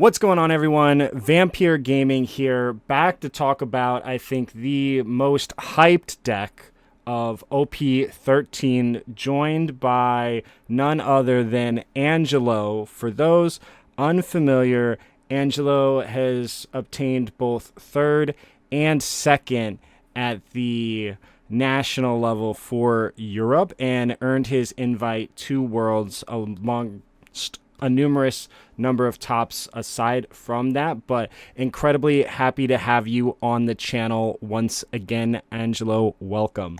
What's going on, everyone? Vampyr Gaming here, back to talk about, I think, the most hyped deck of OP13, joined by none other than Angelo. For those unfamiliar, Angelo has obtained both third and second at the national level for Europe and earned his invite to Worlds amongst a numerous number of tops aside from that. But incredibly happy to have you on the channel once again, Angelo. Welcome.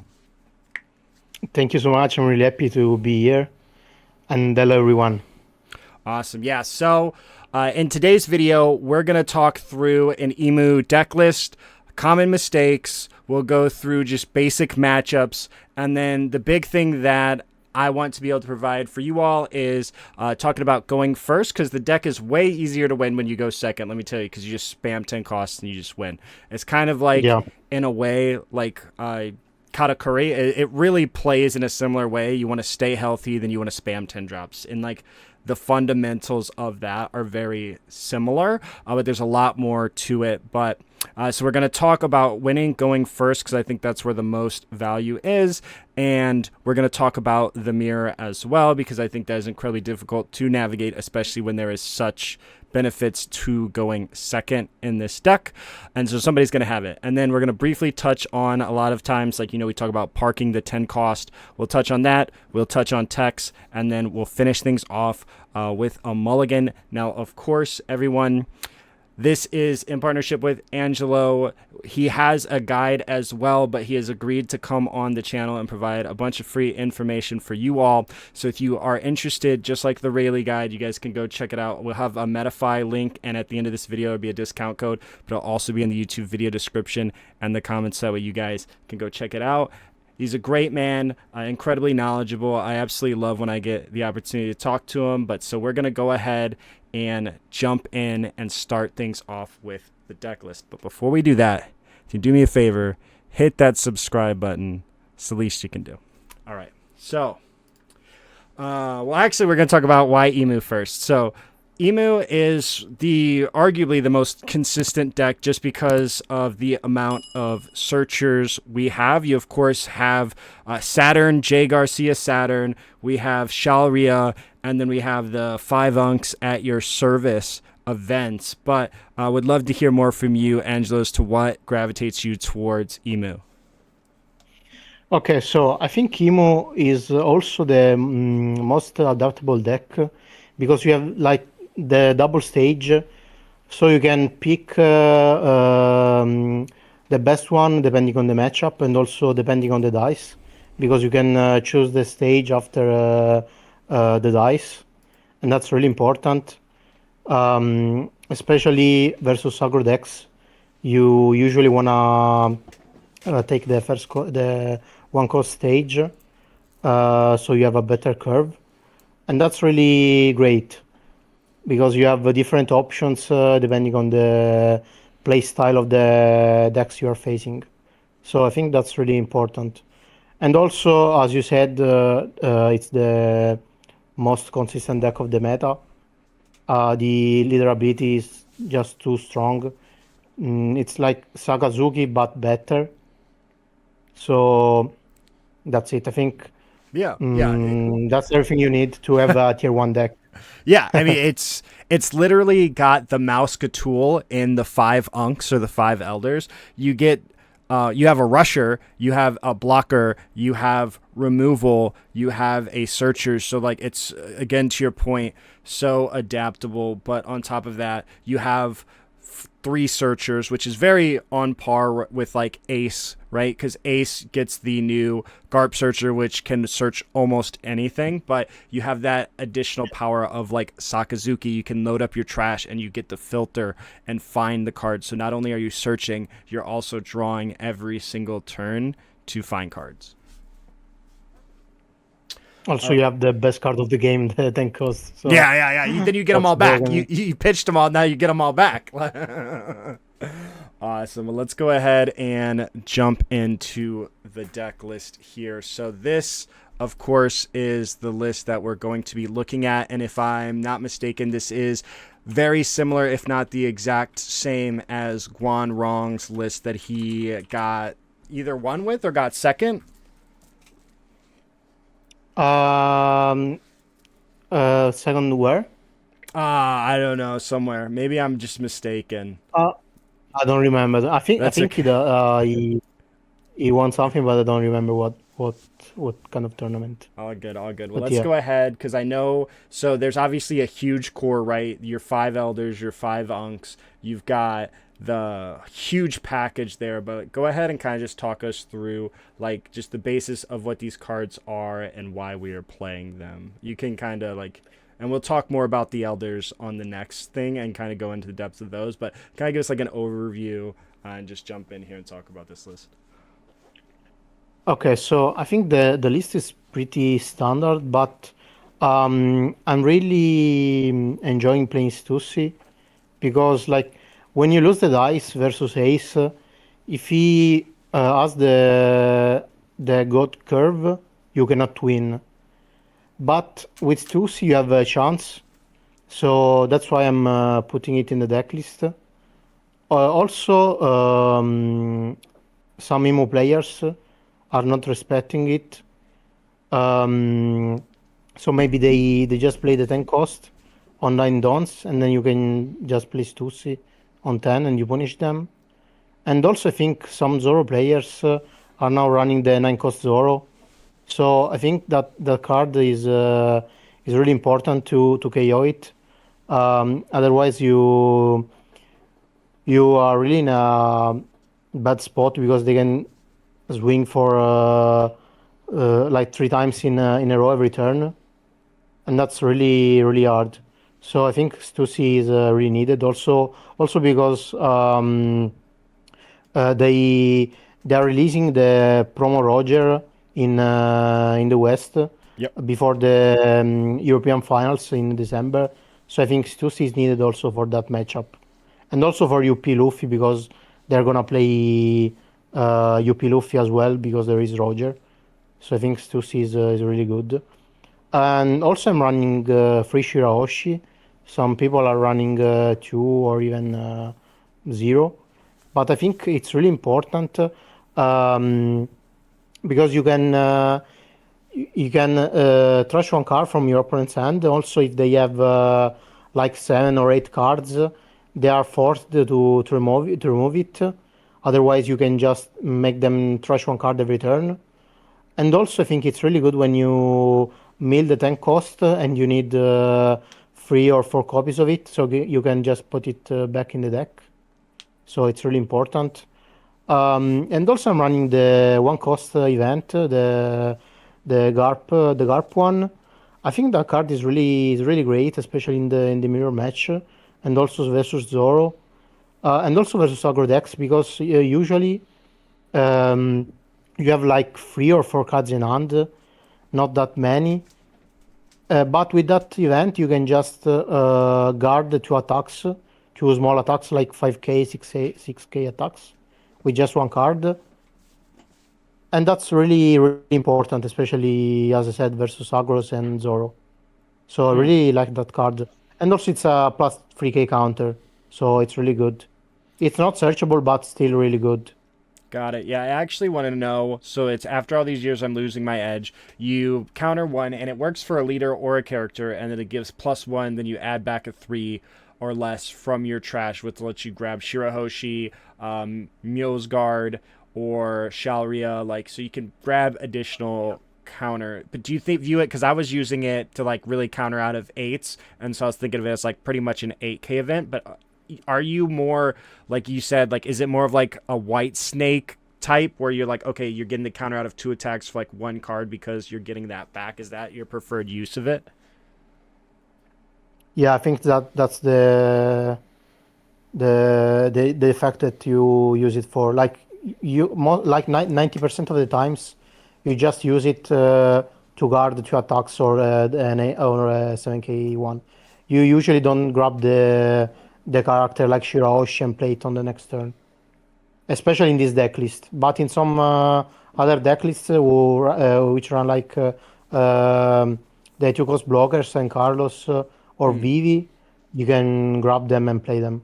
Thank you so much. I'm really happy to be here. And hello, everyone. Awesome. Yeah. So in today's video, we're going to talk through an Imu deck list, common mistakes. We'll go through just basic matchups. And then the big thing that I want to be able to provide for you all is talking about going first, because the deck is way easier to win when you go second, let me tell you, because you just spam 10 costs and you just win. It's kind of like, in a way, like Katakuri. It really plays in a similar way. You want to stay healthy, then you want to spam 10 drops. And like the fundamentals of that are very similar, but there's a lot more to it. But so we're going to talk about winning, going first, because I think that's where the most value is. And we're going to talk about the mirror as well, because I think that is incredibly difficult to navigate, especially when there is such benefits to going second in this deck. And so somebody's going to have it. And then we're going to briefly touch on, a lot of times, like, we talk about parking the 10 cost. We'll touch on that. We'll touch on techs, and then we'll finish things off with a mulligan. Now, of course, everyone, this is in partnership with Angelo. He has a guide as well, but he has agreed to come on the channel and provide a bunch of free information for you all. So if you are interested, just like the Rayleigh guide, you guys can go check it out. We'll have a Metafy link, and at the end of this video, it'll be a discount code, but it'll also be in the YouTube video description and the comments, that way you guys can go check it out. He's a great man, incredibly knowledgeable. I absolutely love when I get the opportunity to talk to him. But so we're going to go ahead and jump in and start things off with the deck list. But before we do that, if you do me a favor, hit that subscribe button. It's the least you can do. All right. So, well, actually, we're going to talk about why Imu first. So, Imu is arguably the most consistent deck, just because of the amount of searchers we have. You, of course, have Saturn, J. Garcia Saturn. We have Shalria, and then we have the 5 unks at your service events. But I would love to hear more from you, Angelo, as to what gravitates you towards Imu. Okay, so I think Imu is also the most adaptable deck, because you have like the double stage, so you can pick the best one depending on the matchup, and also depending on the dice, because you can choose the stage after the dice, and that's really important, especially versus aggro decks. You usually want to take the the one cost stage, so you have a better curve, and that's really great, because you have different options depending on the play style of the decks you are facing. So I think that's really important. And also, as you said, it's the most consistent deck of the meta. The leader ability is just too strong. It's like Sakazuki, but better. So that's it. I think that's everything you need to have a tier 1 deck. Yeah, I mean, it's literally got the Mousketool in the 5 unks or the 5 elders. You get you have a rusher, you have a blocker, you have removal, you have a searcher. So like, it's, again, to your point, so adaptable. But on top of that, you have 3 searchers, which is very on par with like Ace, right? Because Ace gets the new Garp searcher, which can search almost anything, but you have that additional power of like Sakazuki. You can load up your trash and you get the filter and find the cards. So not only are you searching, you're also drawing every single turn to find cards. Also, you have the best card of the game, the 10 cost. So Yeah. Then you get them all back. You pitched them all, now you get them all back. Awesome. Well, let's go ahead and jump into the deck list here. So this, of course, is the list that we're going to be looking at. And if I'm not mistaken, this is very similar, if not the exact same, as Guan Rong's list that he got either won with or got second. Um, Second where? I don't know, somewhere. Maybe I'm just mistaken. Uh, I don't remember. I That's think okay. he won something, but I don't remember what kind of tournament. All good, all good. Well, But let's yeah. go ahead because I know. So there's obviously a huge core, right? Your five elders, your five unks. You've got the huge package there, but go ahead and kind of just talk us through like just the basis of what these cards are and why we are playing them. You can kind of like, and we'll talk more about the elders on the next thing and kind of go into the depths of those. But kind of give us like an overview and just jump in here and talk about this list. Okay, so I think the list is pretty standard, but I'm really enjoying playing Stussy because like when you lose the dice versus Ace, if he has the god curve, you cannot win. But with Stussy, you have a chance, so that's why I'm putting it in the deck list. Also, some Imu players are not respecting it. Um, so maybe they just play the 10 cost on 9 dons, and then you can just play Stussy on 10 and you punish them. And also, I think some Zoro players are now running the 9 cost Zoro. So I think that the card is really important to KO it. Otherwise, you are really in a bad spot because they can swing for like 3 times in a row every turn, and that's really hard. So I think Stussy is really needed. Also because they are releasing the promo Roger in the West Yep. before the European finals in December. So I think Stussy is needed also for that matchup, and also for UP Luffy because they're gonna play UP Luffy as well because there is Roger. So I think Stussy is really good. And also I'm running free Shirahoshi. Some people are running 2 or even 0. But I think it's really important um, because you can trash one card from your opponent's hand. Also, if they have like 7 or 8 cards, they are forced to remove it. Otherwise, you can just make them trash one card every turn. And also, I think it's really good when you mill the 10 cost and you need 3 or 4 copies of it, so you can just put it back in the deck. So it's really important. And also, I'm running the one cost event, the Garp one. I think that card is really great, especially in the mirror match, and also versus Zoro, and also versus aggro decks because usually um, you have like 3 or 4 cards in hand, not that many. But with that event, you can just guard the 2 attacks, 2 small attacks like 5k, 6k attacks with just one card. And that's really important, especially as I said, versus Agros and Zoro. So I Hmm. really like that card. And also, it's a plus 3k counter, so it's really good. It's not searchable, but still really good. Got it. Yeah, I actually want to know. So it's after all these years, I'm losing my edge. You counter one, and it works for a leader or a character, and then it gives +1. Then you add back a 3 or less from your trash, which lets you grab Shirahoshi, Mjolsgard, or Shalria. Like, so you can grab additional counter. But do you think view it? Because I was using it to like really counter out of eights, and so I was thinking of it as like pretty much an 8K event. But are you more like you said, like is it more of like a white snake type where you're like, okay, you're getting the counter out of 2 attacks for like 1 card because you're getting that back? Is that your preferred use of it? Yeah, I think that's the fact that you use it for like like 90% of the times you just use it to guard the 2 attacks or or 7k one. You usually don't grab the character like Shirahoshi and play it on the next turn, especially in this deck list. But in some other deck lists which run like the 2 cost blockers and Carlos or Hmm. Vivi, you can grab them and play them.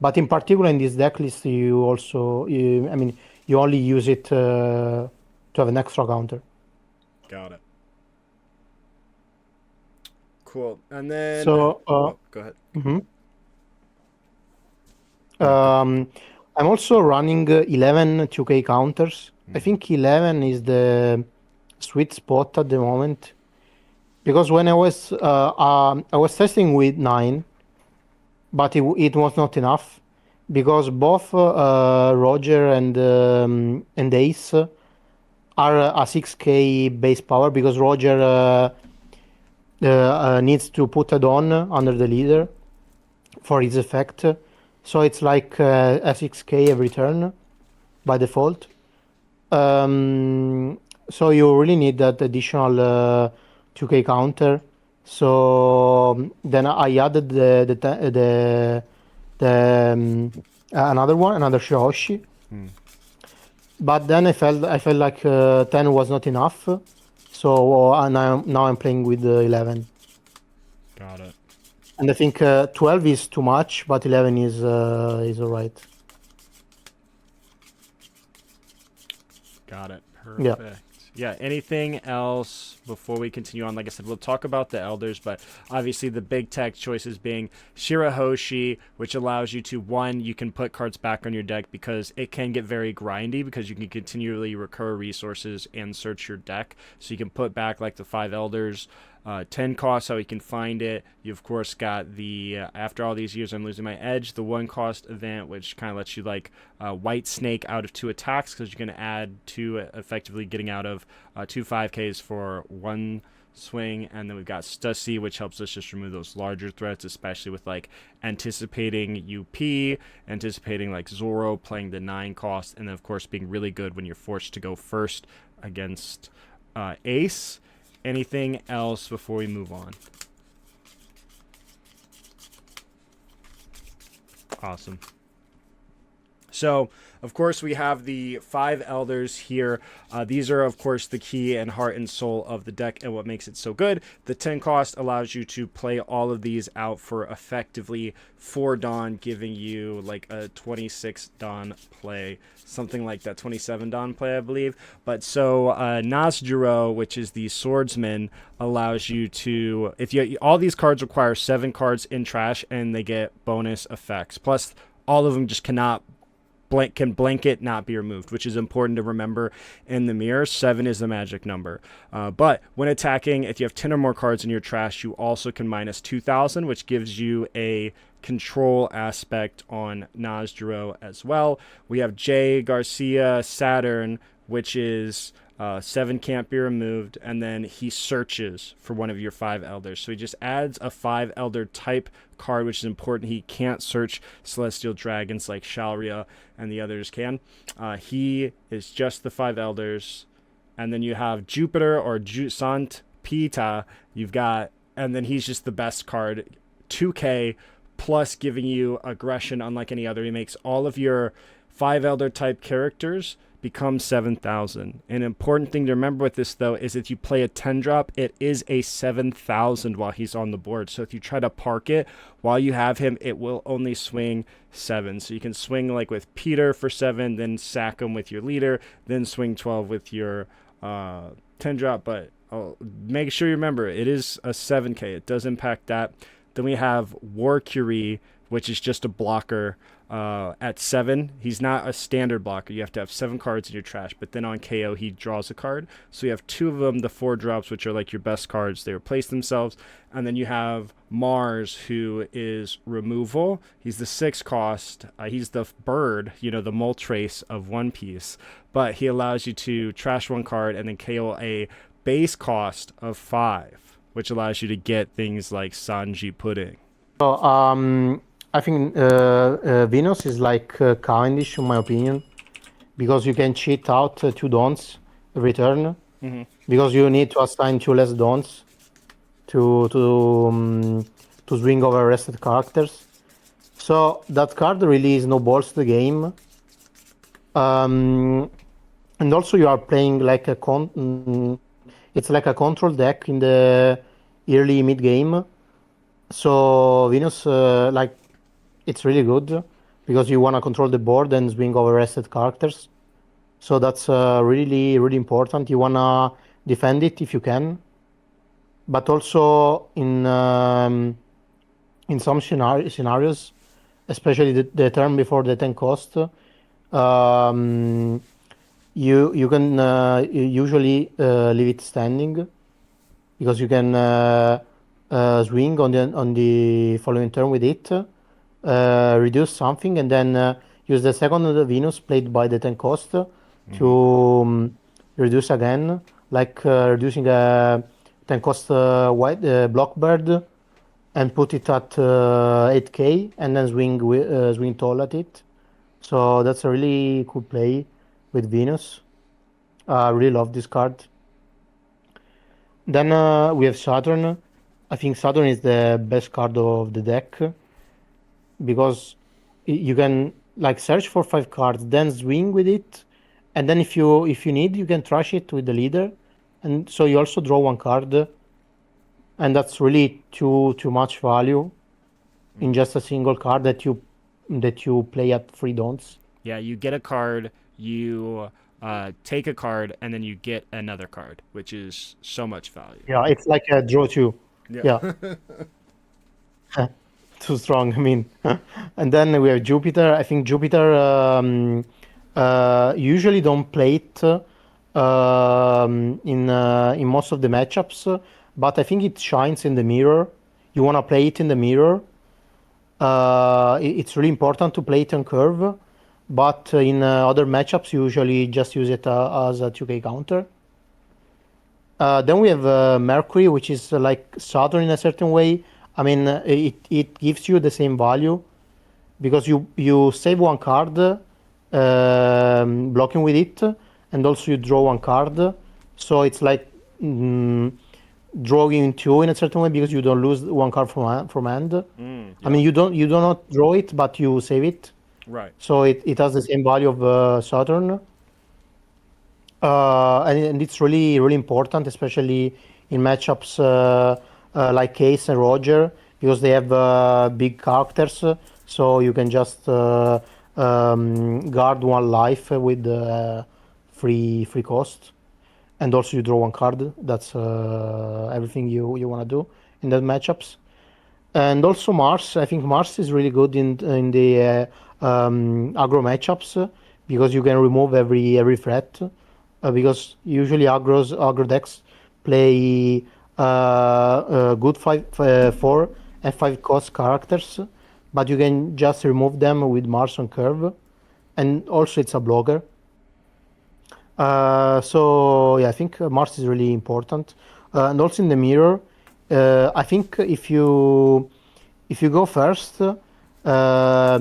But in particular, in this deck list, you also, I mean, you only use it to have an extra counter. Got it. Cool. And then, So, go ahead. mhm. No, go. I'm also running 11 2K counters. I Mm-hmm. think 11 is the sweet spot at the moment because when I was testing with 9, but it was not enough because both Roger and Ace are a 6K base power because Roger needs to put a Dawn under the leader for his effect. So it's like a 6K every turn by default. So you really need that additional 2K counter. So then I added another Shihoshi. Mm, But then I felt like 10 was not enough. So now I'm playing with 11. got it. And I think 12 is too much, but 11 is all right. Got it. Yeah. Perfect. Yeah. Anything else before we continue on? Like I said, we'll talk about the elders, but obviously the big tech choices being Shirahoshi, which allows you to, one, you can put cards back on your deck because it can get very grindy because you can continually recur resources and search your deck. So you can put back like the 5 elders. 10 cost, how you can find it. You, of course, got the After All These Years I'm Losing My Edge, the 1 cost event, which kind of lets you like White Snake out of 2 attacks because you're going to add 2, effectively getting out of 2 5Ks for 1 swing. And then we've got Stussy, which helps us just remove those larger threats, especially with like anticipating UP, anticipating like Zoro playing the 9 cost, and then, of course, being really good when you're forced to go first against Ace. Anything else before we move on? Awesome. So, of course, we have the 5 elders here. These are, of course, the key and heart and soul of the deck and what makes it so good. The 10 cost allows you to play all of these out for effectively 4 Dawn, giving you like a 26 Dawn play, something like that, 27 Dawn play, I believe. But so Nasjiro, which is the swordsman, allows you to, if you, all these cards require 7 cards in trash and they get bonus effects. Plus, all of them just cannot can blanket not be removed, which is important to remember in the mirror. 7 is the magic number. But when attacking, if you have 10 or more cards in your trash, you also can minus 2,000, which gives you a control aspect on Nasjiro as well. We have Jay Garcia Saturn, which is 7 can't be removed, and then he searches for one of your 5 elders. So he just adds a 5 elder type card, which is important. He can't search celestial dragons like Shalria and the others can. He is just the 5 elders. And then you have Jupiter or Sant Pita. You've got, and then he's just the best card. 2K plus giving you aggression unlike any other. He makes all of your 5 elder type characters become 7,000. An important thing to remember with this, though, is if you play a 10 drop, it is a 7,000 while he's on the board. So if you try to park it while you have him, it will only swing 7. So you can swing like with Peter for 7, then sack him with your leader, then swing 12 with your 10 drop. But make sure you remember, it is a 7K. It does impact that. Then we have War Curie, which is just a blocker. At 7, he's not a standard blocker. You have to have 7 cards in your trash, but then on KO he draws a card. So you have 2 of them, the 4 drops, which are like your best cards. They replace themselves. And then you have Mars, who is removal. He's the 6 cost. He's the bird, the Moltres of One Piece. But he allows you to trash 1 card and then KO a base cost of 5, which allows you to get things like Sanji Pudding. So, I think Venus is like Cavendish, in my opinion, because you can cheat out 2 dons every turn, because you need to assign 2 less dons to swing over rested characters. So that card really snowballs the game. And also you are playing like it's like a control deck in the early mid game. So Venus, like it's really good because you want to control the board and swing over rested characters. So that's really really important. You wanna defend it if you can, but also in some scenarios, especially the turn before the 10 cost, um, you can usually leave it standing because you can swing on the following turn with it, reduce something, and then use the second of the Venus played by the 10 cost to reduce again, like reducing a 10 cost white Blockbird and put it at 8k and then swing tall at it. So that's a really cool play with Venus. I really love this card. Then we have Saturn. I think Saturn is the best card of the deck because you can like search for 5 cards, then swing with it, and then if you need, you can trash it with the leader, and so you also draw 1 card, and that's really too much value in just a single card that you play at 3 dons. Yeah, you get a card, you take a card, and then you get another card, which is so much value. Yeah, it's like a draw 2. Yeah. Yeah. Too strong. I mean, and then we have Jupiter. I think Jupiter usually don't play it in most of the matchups, but I think it shines in the mirror. You want to play it in the mirror. It's really important to play it on curve, but in other matchups, you usually just use it as a 2k counter. Then we have Mercury, which is like Saturn in a certain way. I mean, it gives you the same value because you save 1 card, blocking with it, and also you draw 1 card. So it's like drawing 2 in a certain way because you don't lose 1 card from hand. I mean, you do not draw it, but you save it. Right. So it has the same value of Saturn. And it's really really important, especially in matchups like Case and Roger, because they have big characters, so you can just guard 1 life with free cost, and also you draw 1 card. That's everything you want to do in that matchups. And also Mars, I think Mars is really good in the aggro matchups because you can remove every threat. Because usually aggro decks play good 4 and 5 cost characters, but you can just remove them with Mars on curve, and also it's a blogger. So yeah, I think Mars is really important, and also in the mirror. I think if you go first, you are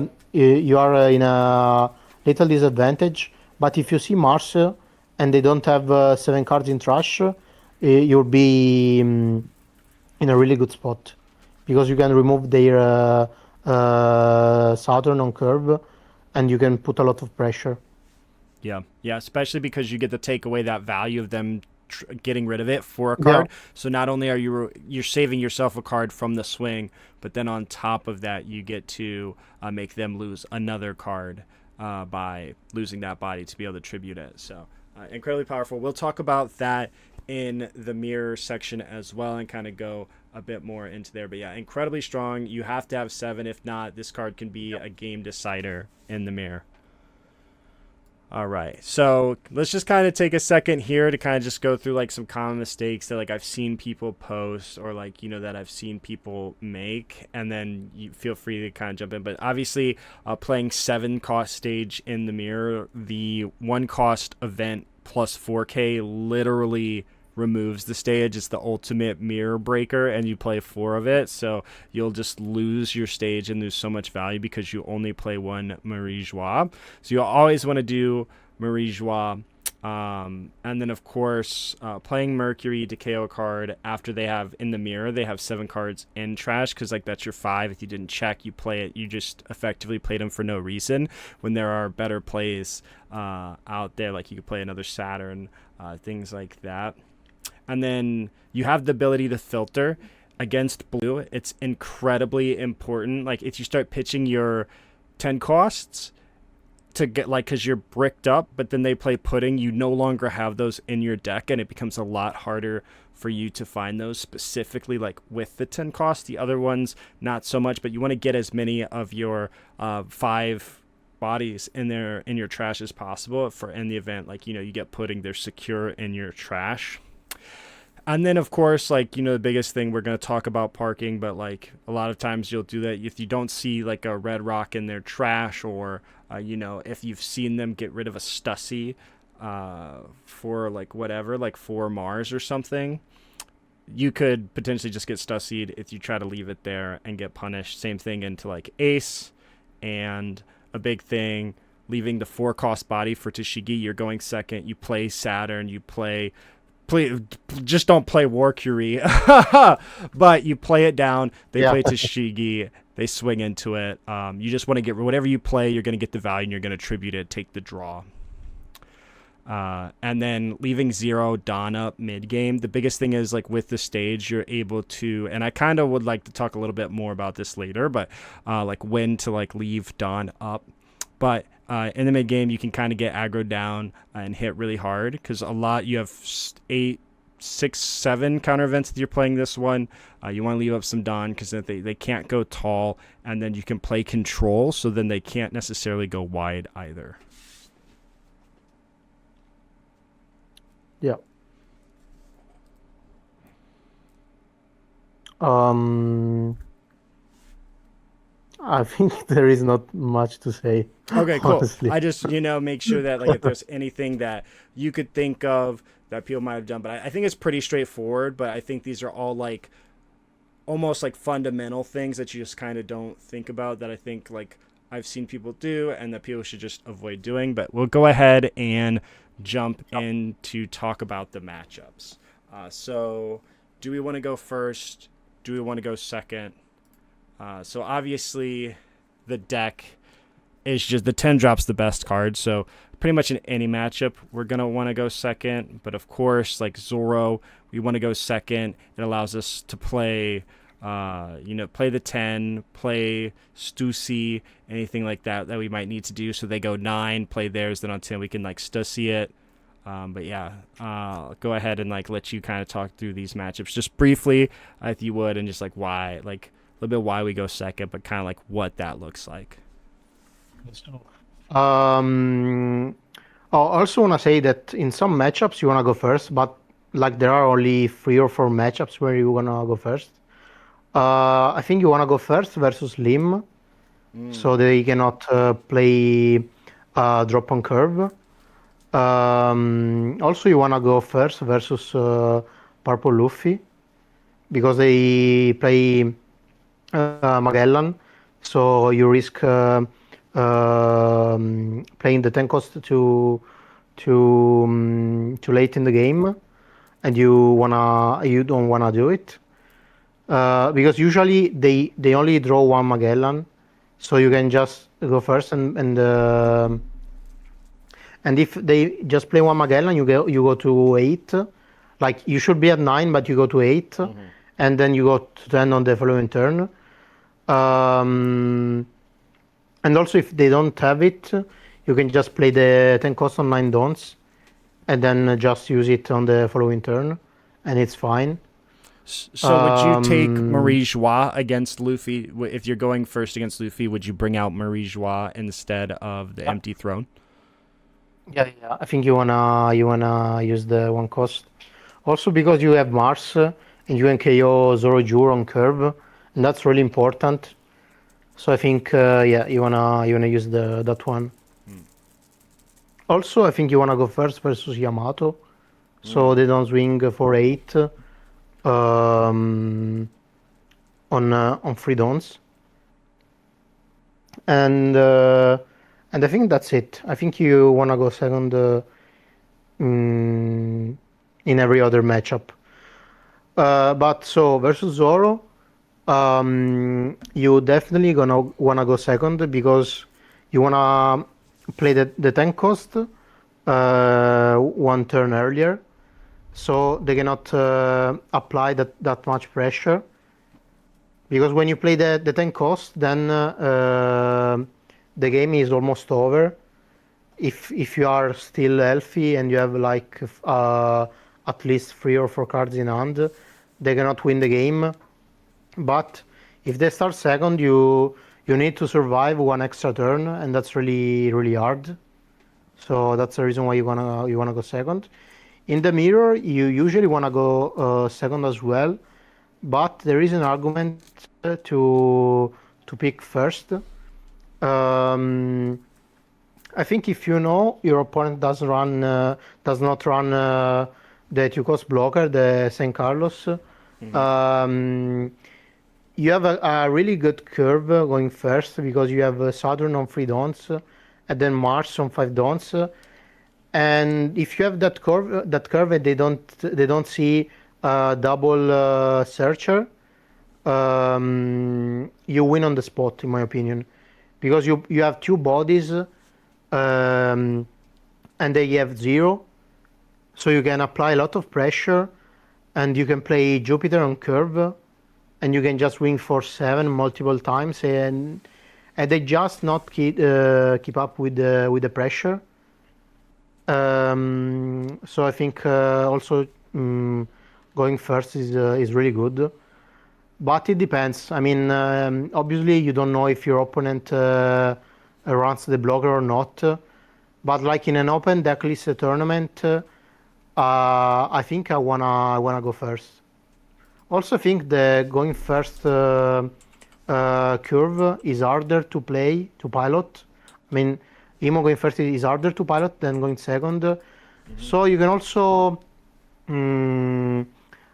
in a little disadvantage. But if you see Mars and they don't have 7 cards in trash, you'll be in a really good spot because you can remove their Saturn on curve, and you can put a lot of pressure. Yeah, yeah, especially because you get to take away that value of them getting rid of it for a Yeah. card. So not only are you're saving yourself a card from the swing, but then on top of that, you get to make them lose another card by losing that body to be able to tribute it. So incredibly powerful. We'll talk about that in the mirror section as well and kind of go a bit more into there. But yeah, incredibly strong. You have to have 7. If not, this card can be a game decider in the mirror. All right, so let's just kind of take a second here to kind of just go through like some common mistakes that like I've seen people post or like, you know, that I've seen people make, and then you feel free to kind of jump in. But obviously playing 7 cost stage in the mirror, the 1 cost event plus 4k literally removes the stage. It's the ultimate mirror breaker, and you play 4 of it, so you'll just lose your stage and lose so much value because you only play 1 Marie Joie. So you'll always want to do Marie Joie. And then of course playing Mercury to KO a card after they have in the mirror, they have 7 cards in trash, because like that's your 5. If you didn't check, you play it, you just effectively played them for no reason, when there are better plays out there, like you could play another Saturn, things like that. And then you have the ability to filter. against blue, it's incredibly important. Like if you start pitching your 10 costs to get like, because you're bricked up, but then they play pudding, you no longer have those in your deck, and it becomes a lot harder for you to find those specifically like with the 10 cost. The other ones not so much, but you want to get as many of your 5 bodies in your trash as possible for in the event like you get pudding, they're secure in your trash. And then of course, like the biggest thing, we're going to talk about parking, but like a lot of times you'll do that if you don't see like a red rock in their trash, or if you've seen them get rid of a Stussy for like whatever, like 4 Mars or something, you could potentially just get Stussied if you try to leave it there and get punished. Same thing into like Ace. And a big thing, leaving the 4 cost body for Tashigi. You're going second, you play Saturn, you play just don't play War Curie. But you play it down, they play Tashigi, they swing into it. You just want to get whatever you play, you're going to get the value and you're going to tribute it, take the draw. And then leaving 0 Dawn up mid game. The biggest thing is like with the stage, you're able to, and I kind of would like to talk a little bit more about this later, but like when to like leave Dawn up. But in the mid game, you can kind of get aggro down and hit really hard, because you have 8, 6, 7 counter events that you're playing this one. You want to leave up some Dawn because they can't go tall, and then you can play control, so then they can't necessarily go wide either. Yeah. I think there is not much to say. Okay, cool. Honestly. I just, make sure that like if there's anything that you could think of that people might have done, but I think it's pretty straightforward. But I think these are all like almost like fundamental things that you just kind of don't think about, that I think like I've seen people do and that people should just avoid doing. But we'll go ahead and jump in to talk about the matchups. So do we want to go first? Do we want to go second? So obviously the deck is just the 10 drops the best card. So pretty much in any matchup, we're going to want to go second. But of course, like Zoro, we want to go second. It allows us to play, play the 10, play Stussy, anything like that we might need to do. So they go 9, play theirs, then on 10 we can like Stussy it. But yeah, go ahead and like let you kind of talk through these matchups just briefly, if you would, and just like why, like a little bit why we go second, but kind of like what that looks like. I also want to say that in some matchups you want to go first, but like there are only 3 or 4 matchups where you want to go first. I think you want to go first versus Lim, so they cannot play drop on curve. Also, you want to go first versus Purple Luffy, because they play Magellan, so you risk playing the 10 cost too late in the game, and you don't wanna do it, because usually they only draw 1 Magellan, so you can just go first and if they just play 1 Magellan, you go to 8. Like you should be at 9, but you go to 8, and then you go to 10 on the following turn. And also, if they don't have it, you can just play the 10 cost on 9 Dons, and then just use it on the following turn, and it's fine. So would you take Marie Joie against Luffy? If you're going first against Luffy, would you bring out Marie Joie instead of the Empty Throne? Yeah. I think you wanna use the 1 cost. Also because you have Mars and you can KO Zoro Jur on curve, and that's really important. So I think you wanna use that one. Also, I think you wanna go first versus Yamato, so they don't swing for 8 on 3 Dons. And I think that's it. I think you wanna go second in every other matchup. But so versus Zoro, you definitely wanna go second, because you wanna play the 10 cost 1 turn earlier, so they cannot apply that much pressure because when you play the 10 cost, then the game is almost over. If you are still healthy and you have like at least 3 or 4 cards in hand, they cannot win the game. But if they start second, you need to survive one extra turn, and that's really hard. So that's the reason why you wanna go second. In the mirror, you usually wanna go second as well, but there is an argument to pick first. Um, I think if you know your opponent does not run the two cost blocker, the San Carlos, Hmm. um, you have a really good curve going first because you have Saturn on 3 dawns, and then Mars on 5 dawns. And if you have that curve, and they don't see double searcher, you win on the spot, in my opinion, because you have two bodies, and they have 0, so you can apply a lot of pressure, and you can play Jupiter on curve, and you can just win for 7 multiple times, and they just not keep up with the pressure. So I think also going first is really good, but it depends. I mean, obviously you don't know if your opponent runs the blocker or not. But like in an open decklist tournament, I think I wanna go first. Also think the going first curve is harder to play to pilot. I mean, Imo going first is harder to pilot than going second. Hmm. So you can also, mm,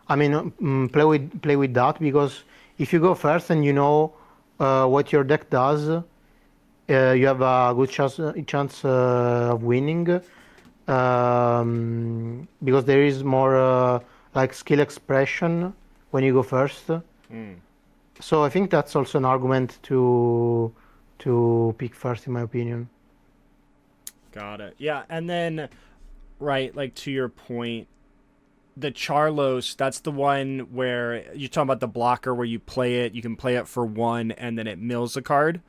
I mean, play with that, because if you go first and you know what your deck does, you have a good chance of winning, because there is more like skill expression when you go first. Mm. So I think that's also an argument to pick first, in my opinion. Got it. Yeah, and then right, like to your point, the Charlos, that's the one where you're talking about the blocker where you play it, you can play it for 1 and then it mills a card.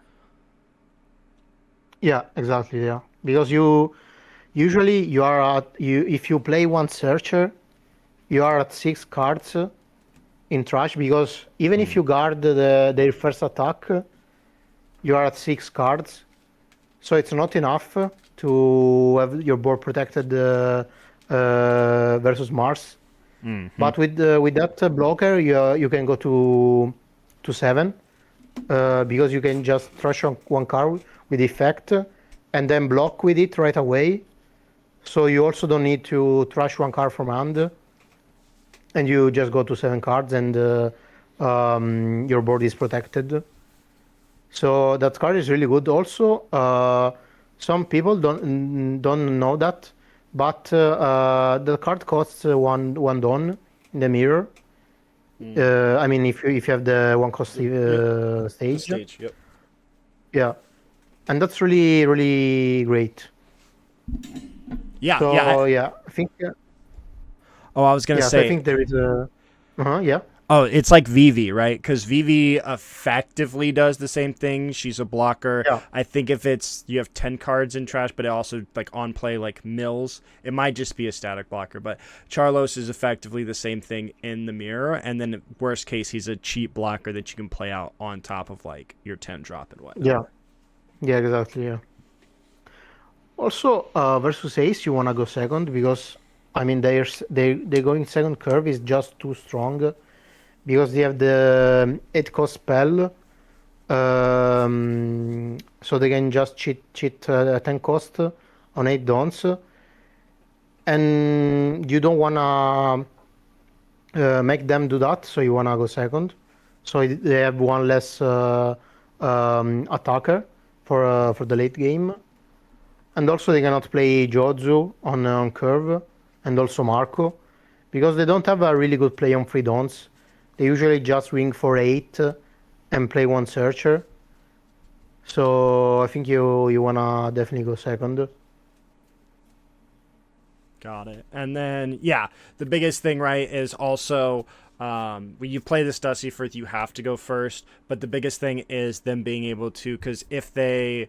Yeah, exactly. Yeah, because you usually you are at you if you play one searcher, you are at 6 cards in trash, because even if Mm. you guard their first attack, you are at 6 cards. So it's not enough to have your board protected versus Mars. Hmm. But with that blocker, you can go to 7, because you can just trash on one card with effect, and then block with it right away. So you also don't need to trash one card from hand, and you just go to 7 cards, and your board is protected. So that card is really good. Also, some people don't know that, but the card costs one don in the mirror. Mm. I mean, if you have the one cost Yep. The stage, stage. Yep. yeah, and that's really great. Yeah. Yeah. So yeah, I think Oh, I was gonna yeah, so I say. think there is a yeah. Oh, it's like Vivi, right? Because Vivi effectively does the same thing. She's a blocker. Yeah, I think if it's you have 10 cards in trash, but it also like on play like mills, it might just be a static blocker. But Charlos is effectively the same thing in the mirror, and then worst case, he's a cheap blocker that you can play out on top of like your 10 drop and whatnot. yeah, yeah, exactly. Yeah. Also, versus Ace, you wanna go second, because I mean they going second curve is just too strong, because they have the 8 cost spell, so they can just cheat 10 cost on 8 dawns, and you don't wanna make them do that, so you wanna go second, so they have one less attacker for the late game. And also they cannot play Jozu on curve, and also Marco, because they don't have a really good play on 3 dawns. They usually just wing for 8 and play one searcher. So I think you wanna definitely go second. Got it. And then, yeah, the biggest thing, right, is also when you play this Dusty Firth, you have to go first. But the biggest thing is them being able to, because if you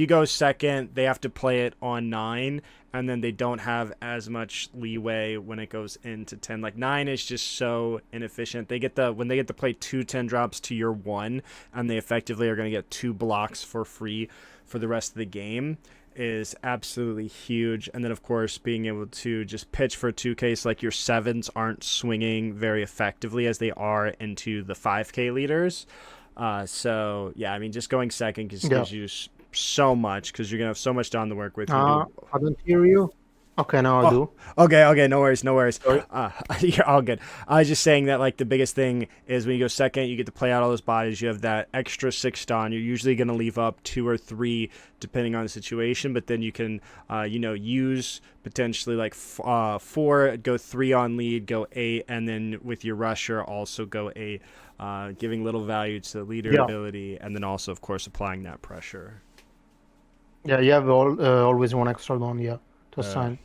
go second, they have to play it on 9, and then they don't have as much leeway when it goes into 10. Like 9 is just so inefficient. When they get to play 2 10 drops to your 1, and they effectively are going to get 2 blocks for free for the rest of the game, is absolutely huge. And then of course being able to just pitch for 2K, so like your 7s aren't swinging very effectively as they are into the 5K leaders. So yeah, I mean, just going second gives you so much, because you're gonna have so much down to work with. I don't hear you. Okay, now I do. Okay, no worries. Sorry. You're all good. I was just saying that, like, the biggest thing is when you go second, you get to play out all those bodies. You have that extra 6 Dawn. You're usually going to leave up 2 or 3 depending on the situation, but then you can, use potentially like 4, go 3 on lead, go 8, and then with your rusher also go 8, giving little value to the leader ability, and then also, of course, applying that pressure. Yeah, you have always 1 extra Dawn, to assign.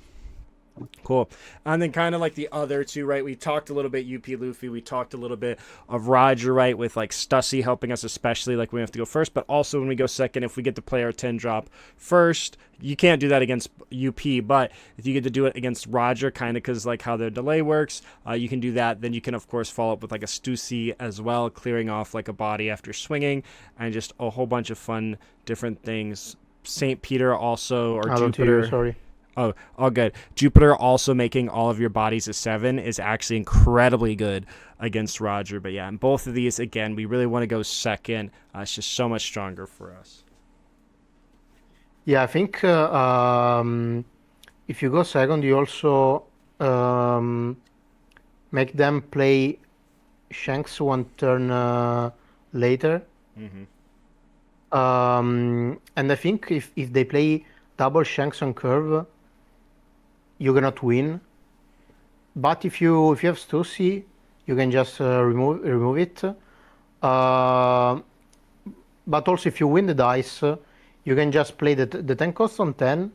Cool. And then kind of like the other 2, right? We talked a little bit UP Luffy. We talked a little bit of Roger, right? With like Stussy helping us, especially like when we have to go first, but also when we go second, if we get to play our 10 drop first, you can't do that against UP, but if you get to do it against Roger, kind of because like how their delay works, you can do that. Then you can, of course, follow up with like a Stussy as well, clearing off like a body after swinging, and just a whole bunch of fun different things. St. Peter also, or Jupiter. Sorry. Oh, all good. Jupiter also making all of your bodies a 7 is actually incredibly good against Roger. But yeah, in both of these, again, we really want to go second. It's just so much stronger for us. Yeah, I think if you go second, you also make them play Shanks 1 turn later. And I think if they play double Shanks on curve, you're gonna win. But if you have Stussy, you can just remove it. But also, if you win the dice, you can just play the 10 cost on 10,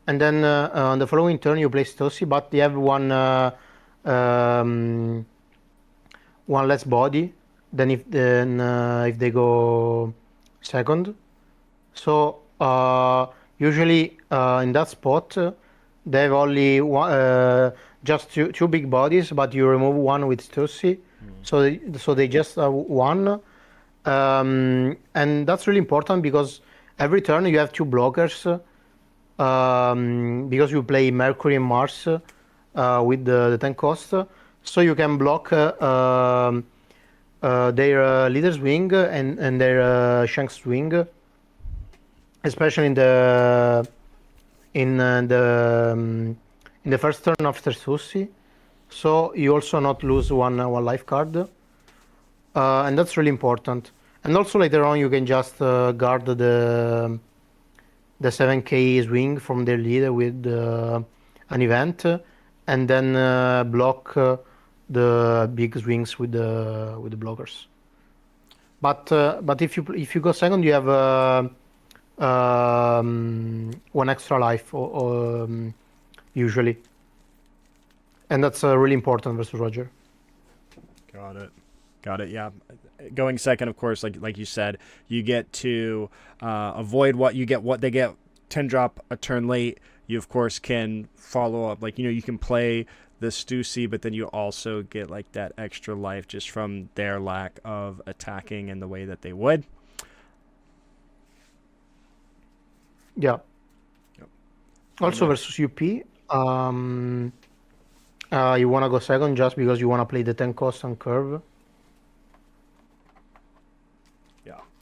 and then on the following turn you play Stussy, but you have one less body than if they go second. So usually in that spot they have only just two big bodies, but you remove one with Stussy, so they just have 1, and that's really important because every turn you have 2 blockers, because you play Mercury and Mars with the 10 cost, so you can block their leader's wing and their Shanks wing, especially in the first turn after Stussy. So you also not lose one life card, and that's really important. And also later on you can just guard the 7K swing from their leader with an event, and then block the big swings with the blockers. But if you go second, you have 1 extra life usually, and that's really important versus Roger. Got it. Yeah, going second, of course, like you said, you get to avoid what they get 10 drop a turn late. You of course can follow up, like, you can play the Stussy, but then you also get like that extra life just from their lack of attacking in the way that they would. Yeah. Yep. Also versus UP, you want to go second just because you want to play the 10 cost on curve.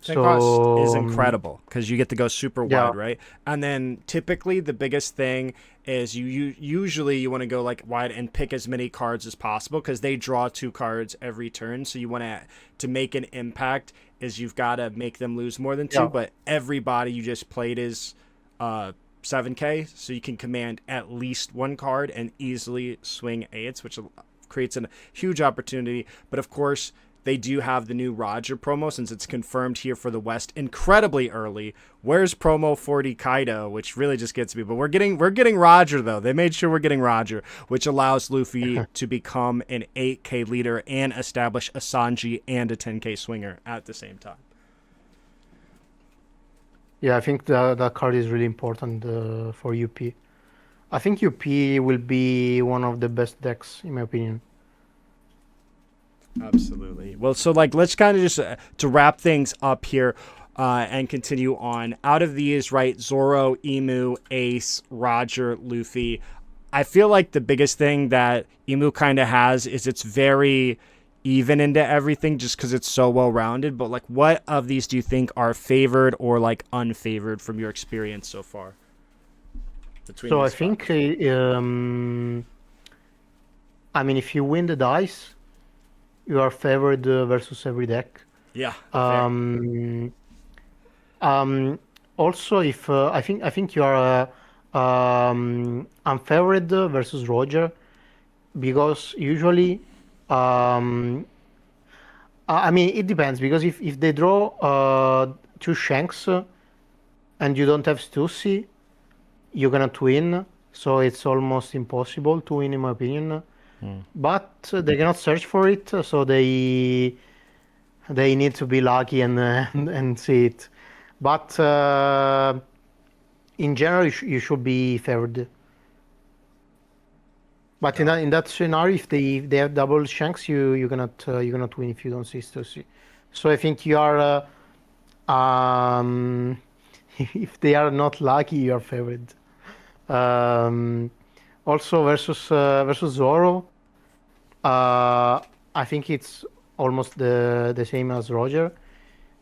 10 cost is incredible because you get to go super wide, right? And then typically the biggest thing is usually you want to go like wide and pick as many cards as possible because they draw 2 cards every turn. So you want to make an impact is you've got to make them lose more than 2, but everybody you just played is 7K, so you can command at least 1 card and easily swing 8s, which creates a huge opportunity. But of course, they do have the new Roger promo, since it's confirmed here for the West incredibly early. Where's promo 40 Kaido, which really just gets me. But we're getting Roger, though. They made sure we're getting Roger, which allows Luffy to become an 8K leader and establish a Sanji and a 10K swinger at the same time. Yeah, I think that card is really important for UP. I think UP will be one of the best decks, in my opinion. Absolutely. Well, so like, let's kind of just to wrap things up here and continue on. Out of these, right, Zoro, Imu, Ace, Roger, Luffy, I feel like the biggest thing that Imu kind of has is it's very even into everything just because it's so well-rounded. But like, what of these do you think are favored or like unfavored from your experience so far? So I think, I mean, if you win the dice, you are favored versus every deck. Yeah. Also, if I think you are unfavored versus Roger, because usually, I mean, it depends, because if they draw two Shanks and you don't have Stussy, you're gonna win. So it's almost impossible to win, in my opinion. But they cannot search for it, so they need to be lucky and see it. But in general, you should be favored. But in that scenario, if they have double Shanks, you cannot win if you don't see Stussy. So I think you are if they are not lucky, you are favored. Also versus Zoro, I think it's almost the same as Roger,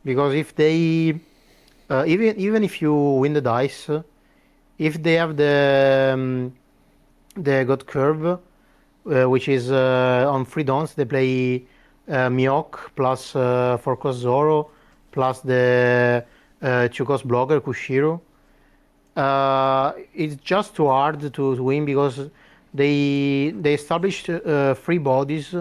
because if they even if you win the dice, if they have the God curve, which is on free dons, they play Mihawk plus 4-cost Zoro plus the 2-cost blogger Kushiro. It's just too hard to win, because they established 3 bodies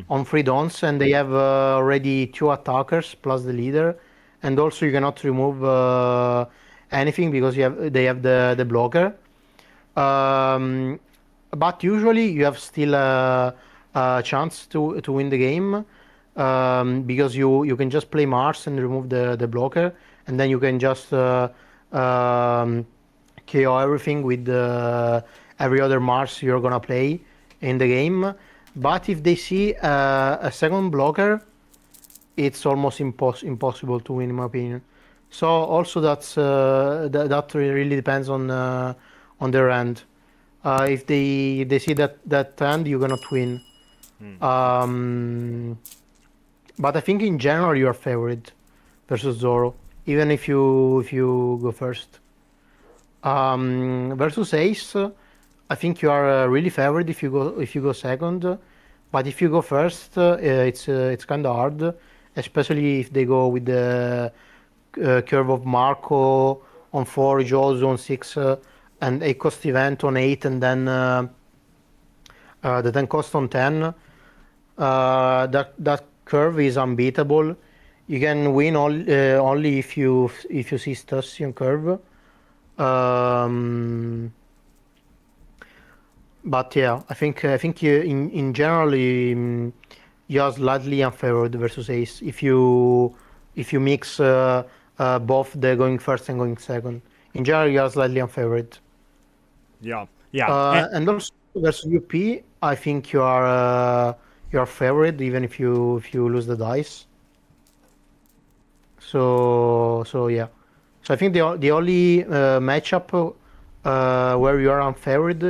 on free dons, and they have already 2 attackers plus the leader, and also you cannot remove anything because they have the blocker. But usually you have still a chance to win the game, because you can just play Mars and remove the blocker, and then you can just KO everything with every other Mars you're gonna play in the game. But if they see a second blocker, it's almost impossible to win, in my opinion. So also that really depends on their end. If they see that hand, you're gonna win. But I think in general you are favored versus Zoro, even if you go first. Versus Ace, I think you are really favored if you go second. But if you go first, it's kind of hard, especially if they go with the curve of Marco on 4, Jozo on 6, and a cost event on 8, and then the 10 cost on 10. That curve is unbeatable. You can win only if you see Stussy on curve. But yeah, I think you, in general, you are slightly unfavored versus Ace if you mix both the going first and going second. In general, you are slightly unfavored. Yeah. And also versus UP, I think you are favored even if you lose the dice. So yeah. So I think the only matchup where you are unfavored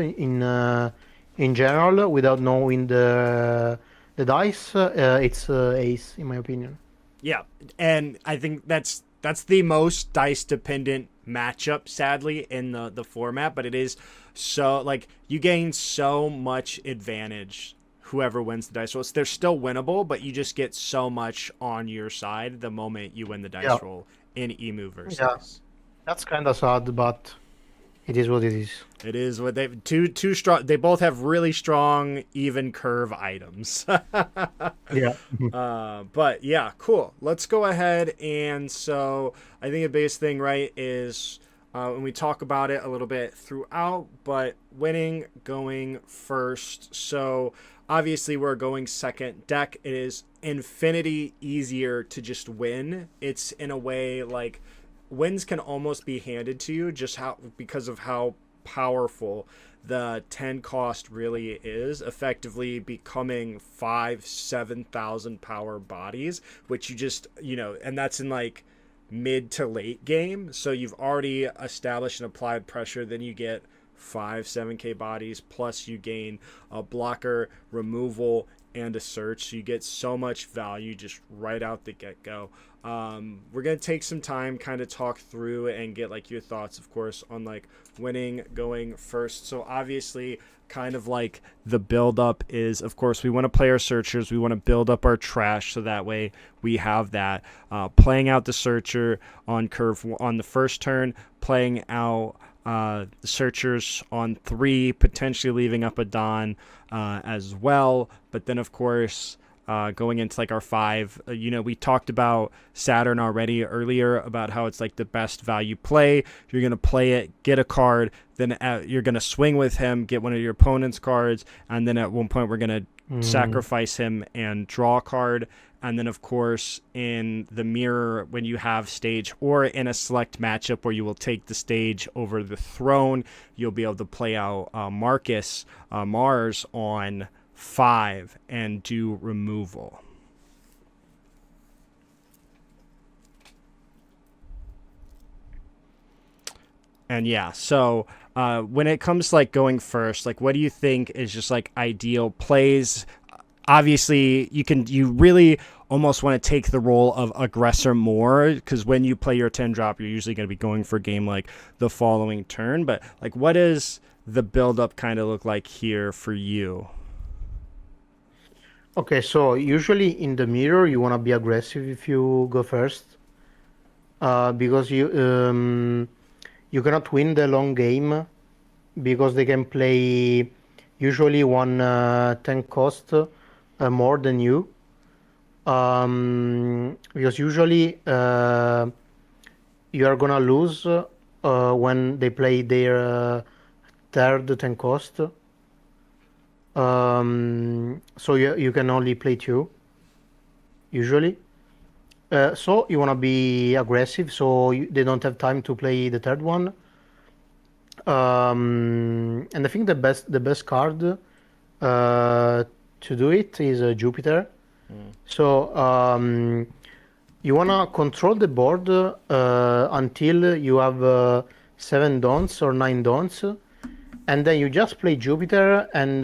in general without knowing the dice, it's Ace, in my opinion. Yeah, and I think that's the most dice dependent matchup, sadly, in the format. But it is so, like, you gain so much advantage whoever wins the dice roll. They're still winnable, but you just get so much on your side the moment you win the dice roll in Imu versus. Yeah, that's kind of sad, but It is what it is. It is what they two strong. They both have really strong even curve items. Yeah. But yeah, cool. Let's go ahead and so I think the biggest thing, right, is when we talk about it a little bit throughout, but winning going first. So obviously we're going second deck. It is infinity easier to just win. It's in a way like wins can almost be handed to you just how because of how powerful the 10 cost really is, effectively becoming 5,000-7,000 power bodies, which you just, and that's in like mid to late game. So you've already established an applied pressure, then you get 7K bodies, plus you gain a blocker, removal, and a search. So you get so much value just right out the get go. We're gonna take some time, kind of talk through and get like your thoughts, of course, on like winning going first. So obviously, kind of like the build up is, of course, we want to play our searchers. We want to build up our trash so that way we have that. Playing out the searcher on curve on the first turn, playing out the searchers on 3, potentially leaving up a Don as well. But then, of course, going into like our 5, we talked about Saturn already earlier about how it's like the best value play. You're going to play it, get a card, then you're going to swing with him, get one of your opponent's cards, and then at one point we're going to sacrifice him and draw a card. And then, of course, in the mirror, when you have stage or in a select matchup where you will take the stage over the throne, you'll be able to play out Mars on 5 and do removal. And yeah, so when it comes to like going first, like what do you think is just like ideal plays? Obviously, you really almost want to take the role of aggressor more, because when you play your 10 drop, you're usually going to be going for a game like the following turn. But like, what does the build up kind of look like here for you? Okay, so usually in the mirror you want to be aggressive if you go first, because you cannot win the long game because they can play usually one 10 cost more than you. Because usually you are gonna lose when they play their third 10 cost. So you can only play 2 usually. So you wanna be aggressive, so they don't have time to play the third one. And I think the best card to do it is Jupiter. So you wanna control the board until you have 7 dons or 9 dons, and then you just play Jupiter and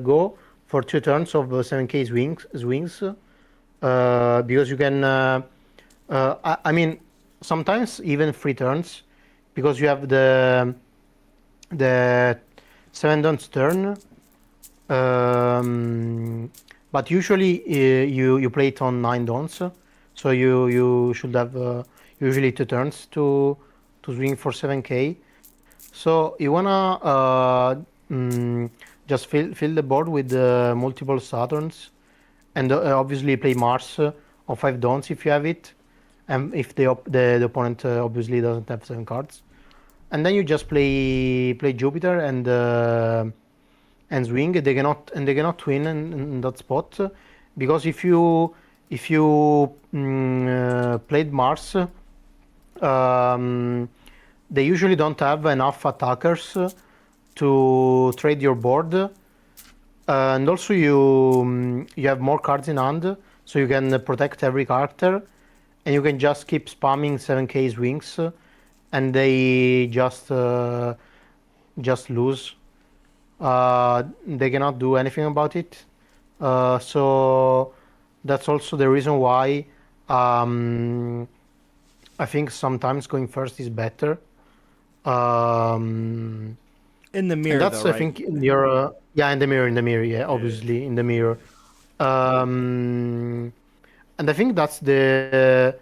go for 2 turns of 7K swings, because you can. I mean, sometimes even 3 turns, because you have the 7 dons turn. But usually you play it on 9 dons, so you should have usually 2 turns to swing for 7K. So you wanna just fill the board with multiple Saturns, and obviously play Mars on 5 dons if you have it, and if the opponent obviously doesn't have 7 cards, and then you just play Jupiter and swing. They cannot win in that spot, because if you played Mars, they usually don't have enough attackers to trade your board, and also you have more cards in hand, so you can protect every character, and you can just keep spamming 7K swings, and they just lose. They cannot do anything about it. So that's also the reason why I think sometimes going first is better. Um, In the and mirror, though, that's, I right? think, your yeah, in the mirror, yeah, Yeah. obviously in the mirror. And I think that's the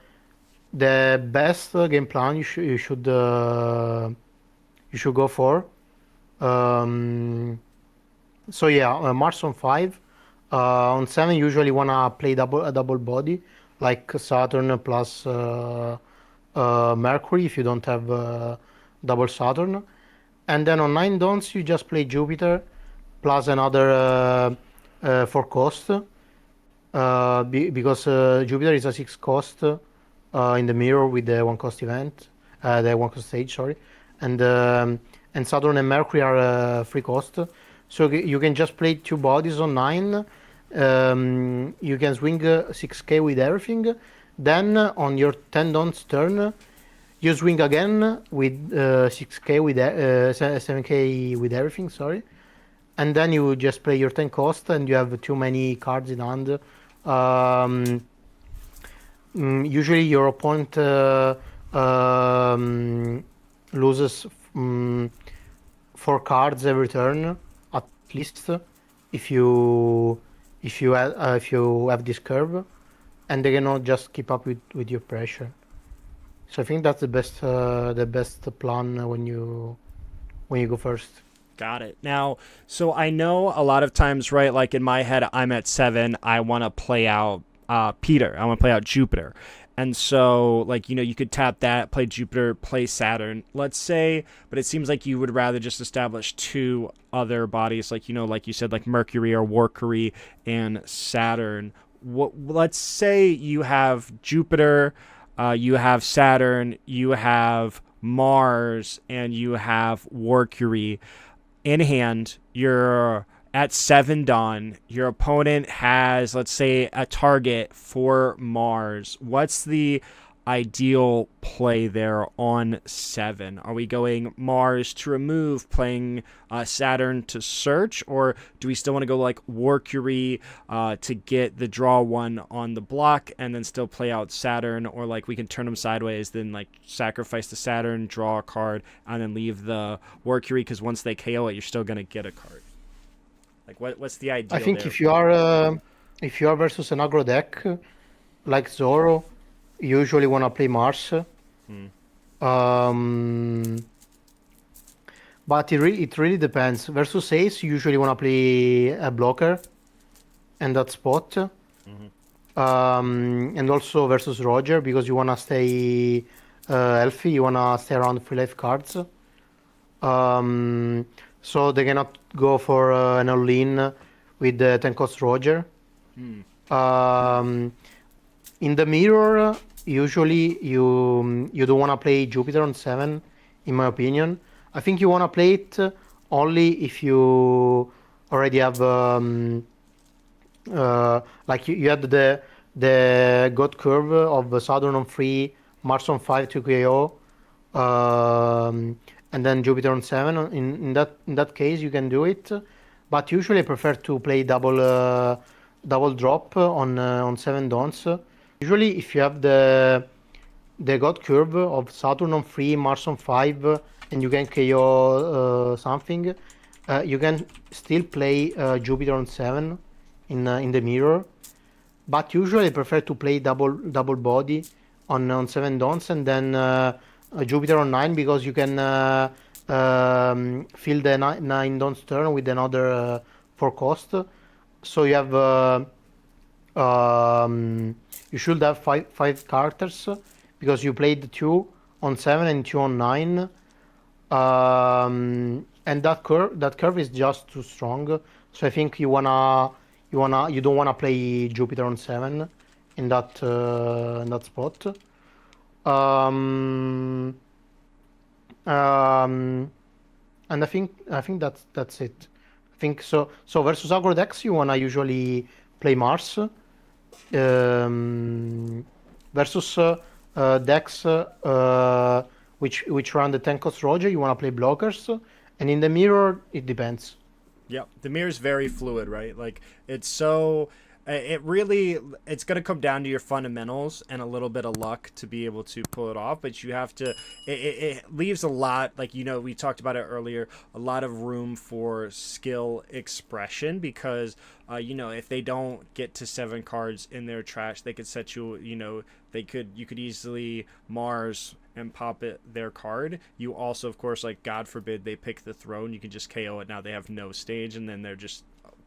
best game plan you should you should go for. Um, so yeah, Mars on 5. On 7, usually wanna play a double body, like Saturn plus Mercury if you don't have double Saturn. And then on 9 dons, you just play Jupiter plus another 4 cost. Because Jupiter is a 6 cost in the mirror with the 1 cost event, the 1 cost stage, sorry, and Saturn and Mercury are 3 cost. So you can just play 2 bodies on 9. You can swing 6k with everything. Then on your 10 dons turn, you swing again with 6k with 7k with everything. Sorry, and then you just play your 10 cost, and you have too many cards in hand. Um, Usually your opponent loses 4 cards every turn at least if you have this curve, and they cannot just keep up with your pressure. So I think that's the best plan when you go first. Got it. Now, so I know a lot of times, right? Like in my head, I'm at 7. I want to play out Peter. I want to play out Jupiter. And so, like, you could tap that, play Jupiter, play Saturn, let's say, but it seems like you would rather just establish 2 other bodies, like, like you said, like Mercury or Warcury and Saturn. Let's say you have Jupiter, you have Saturn, you have Mars, and you have Warcury in hand. You're at 7 done. Your opponent has, let's say, a target for Mars. What's the ideal play there on 7? Are we going Mars to remove, playing Saturn to search, or do we still want to go like Warcury to get the draw 1 on the block and then still play out Saturn, or like we can turn them sideways, then like sacrifice the Saturn, draw a card, and then leave the Warcury, because once they KO it, you're still going to get a card. Like what's the ideal I think there? if you are versus an aggro deck like Zoro, you usually want to play Mars. Um, but it really depends. Versus Ace, you usually want to play a blocker and that spot. And also versus Roger, because you want to stay healthy, you want to stay around 3 life cards. So they cannot go for an all-in with the 10 cost Roger. Um, in the mirror, usually you don't want to play Jupiter on 7, in my opinion. I think you want to play it only if you already have like you had the God curve of Saturn on 3, Mars on 5 to KO, and then Jupiter on 7. In that case, you can do it, but usually I prefer to play double drop on 7 dons. Usually, if you have the God curve of Saturn on 3, Mars on 5, and you can KO something, you can still play Jupiter on 7 in the mirror. But usually I prefer to play double body on 7 dons, and then Jupiter on 9, because you can fill the 9 dons turn with another 4 cost. So you have you should have five characters, because you played 2 on 7 and 2 on 9. And that curve is just too strong. So I think you don't wanna play Jupiter on 7 in that spot. Um, and I think that's it. I think so. So versus aggro decks, you wanna usually play Mars. Versus decks which run the 10 cost Roger, you wanna play blockers. And in the mirror, it depends. Yeah, the mirror is very fluid, right? Like it's so it really, it's going to come down to your fundamentals and a little bit of luck to be able to pull it off, but you have to, it leaves a lot, like, you know, we talked about it earlier, a lot of room for skill expression, because you know, if they don't get to 7 cards in their trash, they could set you, you know, you could easily Mars and pop it their card. You also, of course, like, God forbid they pick the throne, you can just KO it. Now they have no stage, and then they're just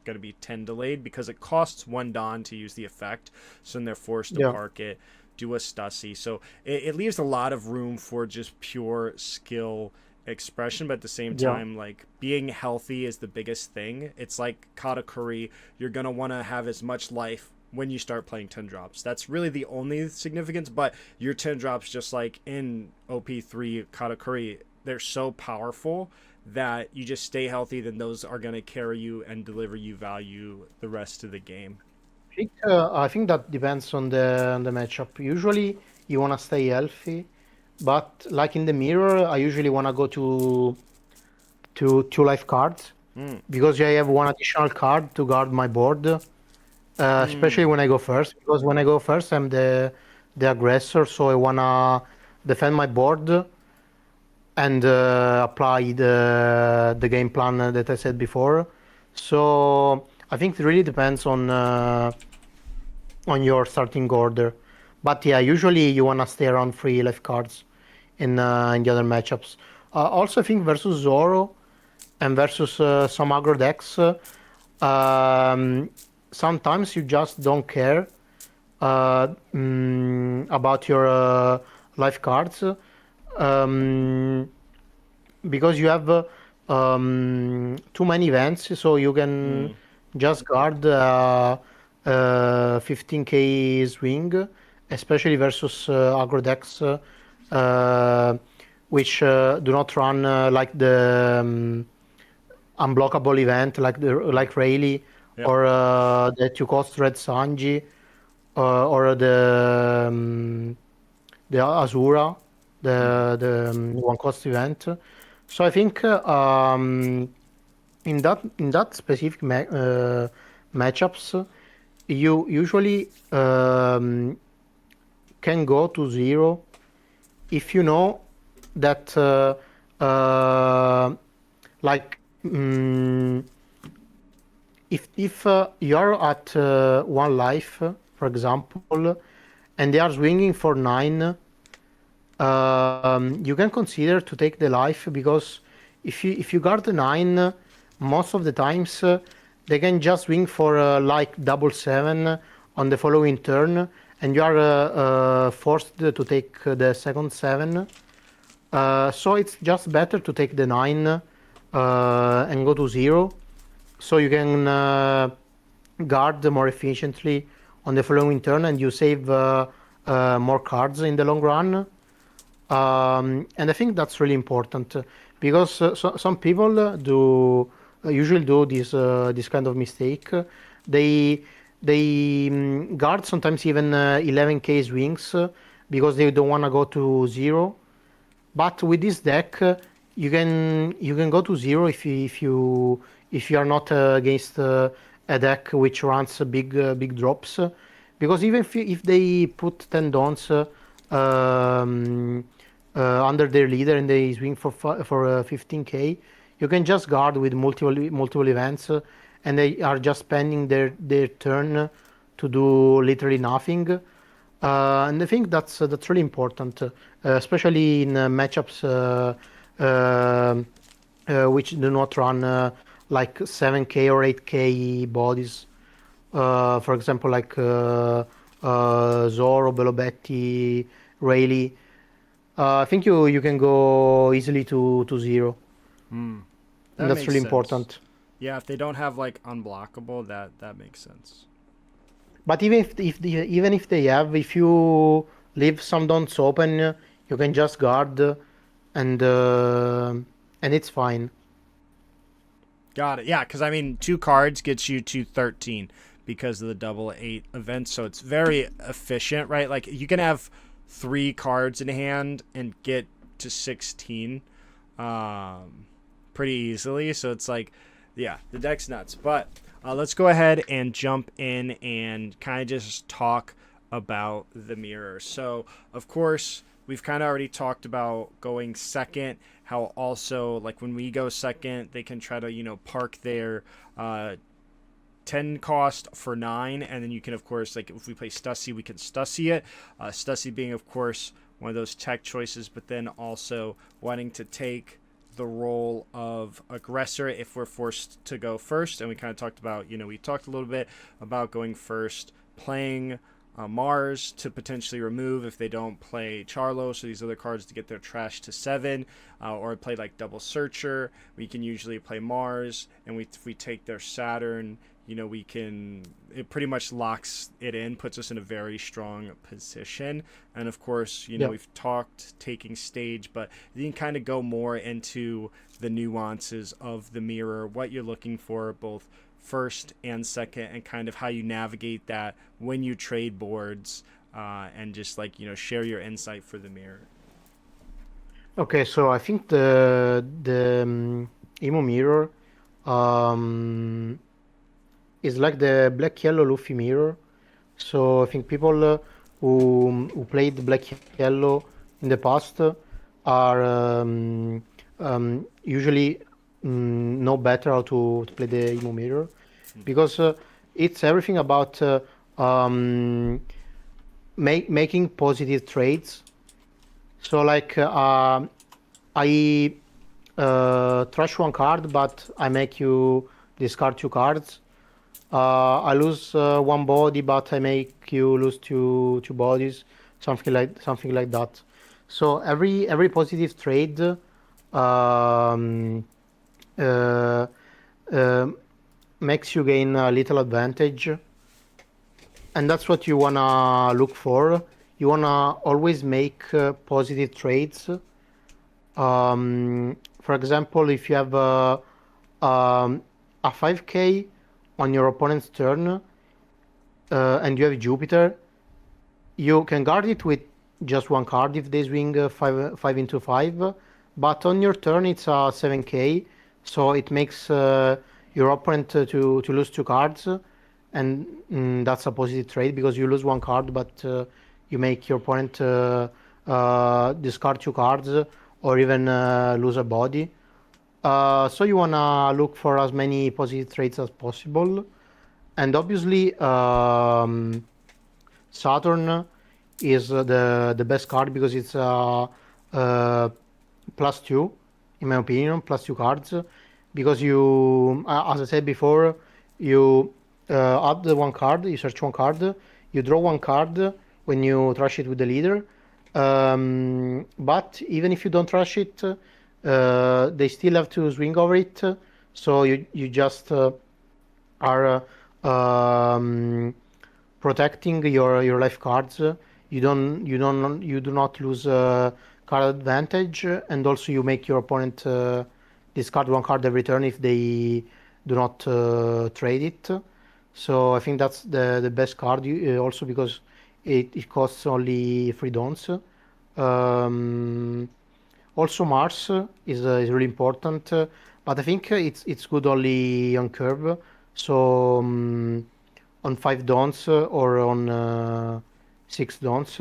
going to be 10 delayed because it costs 1 Don to use the effect. So then they're forced to Yeah. park it, do a Stussy. So it leaves a lot of room for just pure skill expression, but at the same Yeah. time, like, being healthy is the biggest thing. It's like Katakuri, you're going to want to have as much life when you start playing 10 drops. That's really the only significance, but your 10 drops, just like in OP3 Katakuri, they're so powerful that you just stay healthy, then those are going to carry you and deliver you value the rest of the game. I think that depends on the matchup. Usually, you wanna stay healthy, but like in the mirror, I usually wanna go to 2 life cards Mm. because I have 1 additional card to guard my board. Especially Mm. when I go first, because when I go first, I'm the aggressor, so I wanna defend my board and apply the game plan that I said before. So I think it really depends on your starting order. But yeah, usually you wanna stay around 3 life cards in the other matchups. Also, I think versus Zoro and versus some aggro decks, um, sometimes you just don't care about your life cards. Um, because you have too many events, so you can Mm. just guard 15k swing, especially versus aggro decks, which do not run like the unblockable event, like Rayleigh, Yep. or the 2 cost Red Sanji, or the Azura, Mm-hmm. the 1 cost event. So I think in that specific matchups, you usually can go to 0 if you know that uh, like if you're at 1 life, for example, and they are swinging for 9, you can consider to take the life, because if you guard the 9, most of the times they can just swing for like double 7 on the following turn, and you are forced to take the second 7. So it's just better to take the 9 and go to 0, so you can guard more efficiently on the following turn, and you save more cards in the long run. And I think that's really important, because some people do usually do this kind of mistake. They they guard sometimes even 11k swings because they don't want to go to 0. But with this deck, you can go to 0 if you are not against a deck which runs big drops, because even if they put 10 dons under their leader and they swing for 15k, you can just guard with multiple events, and they are just spending their turn to do literally nothing. And I think that's really important, especially in matchups which do not run like 7k or 8k bodies. For example, like Zoro, Belobetti, Rayleigh. I think you can go easily to 0, Mm. and That that's makes really sense. important. Yeah, if they don't have like unblockable, that makes sense. But even if they have, if you leave some dons open, you can just guard, and uh, and it's fine. Got it. Yeah, because I mean, 2 cards gets you to 13 because of the double 8 event, so it's very efficient, right? Like, you can have 3 cards in hand and get to 16 um, pretty easily. So it's like Yeah, the deck's nuts. But let's go ahead and jump in and kind of just talk about the mirror. So, of course, we've kind of already talked about going second, how also, like, when we go second, they can try to, park their 10 cost for 9, and then you can, of course, like, if we play Stussy, we can Stussy it. Stussy being, of course, one of those tech choices, but then also wanting to take the role of aggressor if we're forced to go first. And we kind of talked about, we talked a little bit about going first, playing Mars to potentially remove if they don't play Charlos or these other cards to get their trash to 7, or play like Double Searcher. We can usually play Mars, and if we take their Saturn, it pretty much locks it in, puts us in a very strong position. And of course, we've talked taking stage, but you can kind of go more into the nuances of the mirror, what you're looking for both first and second, and kind of how you navigate that when you trade boards, and just like, share your insight for the mirror. Okay, so I think the Imu Mirror is like the black yellow Luffy mirror. So I think people who played black yellow in the past are usually know better how to play the Imu mirror, because it's everything about making positive trades. So like I trash one card, but I make you discard 2 cards. I lose one body, but I make you lose two bodies, something like that. So every positive trade um, uh, uh, makes you gain a little advantage, and that's what you wanna look for. You wanna always make positive trades. For example, if you have a 5k on your opponent's turn, and you have Jupiter, you can guard it with just one card if they swing 5 into 5. But on your turn, it's a 7k, so it makes your opponent to lose 2 cards, and that's a positive trade because you lose one card, but you make your opponent discard 2 cards or even lose a body. So you wanna look for as many positive trades as possible, and obviously Saturn is the best card because it's uh, +2, in my opinion, +2 cards, because you, as I said before, you add the one card, you search one card, you draw one card when you trash it with the leader. But even if you don't trash it, they still have to swing over it. So you just are protecting your life cards. You do not lose card advantage, and also you make your opponent discard one card every turn if they do not trade it. So I think that's the best card, also because it costs only 3 dons. Um, Also Mars is really important, but I think it's good only on curve. So on 5 dons or on 6 dons.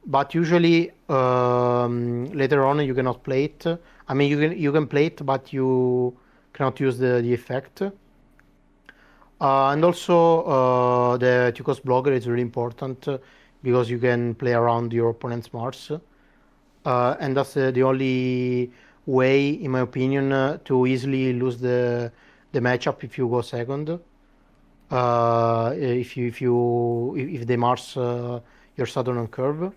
But usually later on you cannot play it. I mean you can play it, but you cannot use the effect. And also the 2 cost blogger is really important because you can play around your opponent's Mars. And that's the only way, in my opinion, to easily lose the matchup if you go second. If they Mars your Saturn on curve.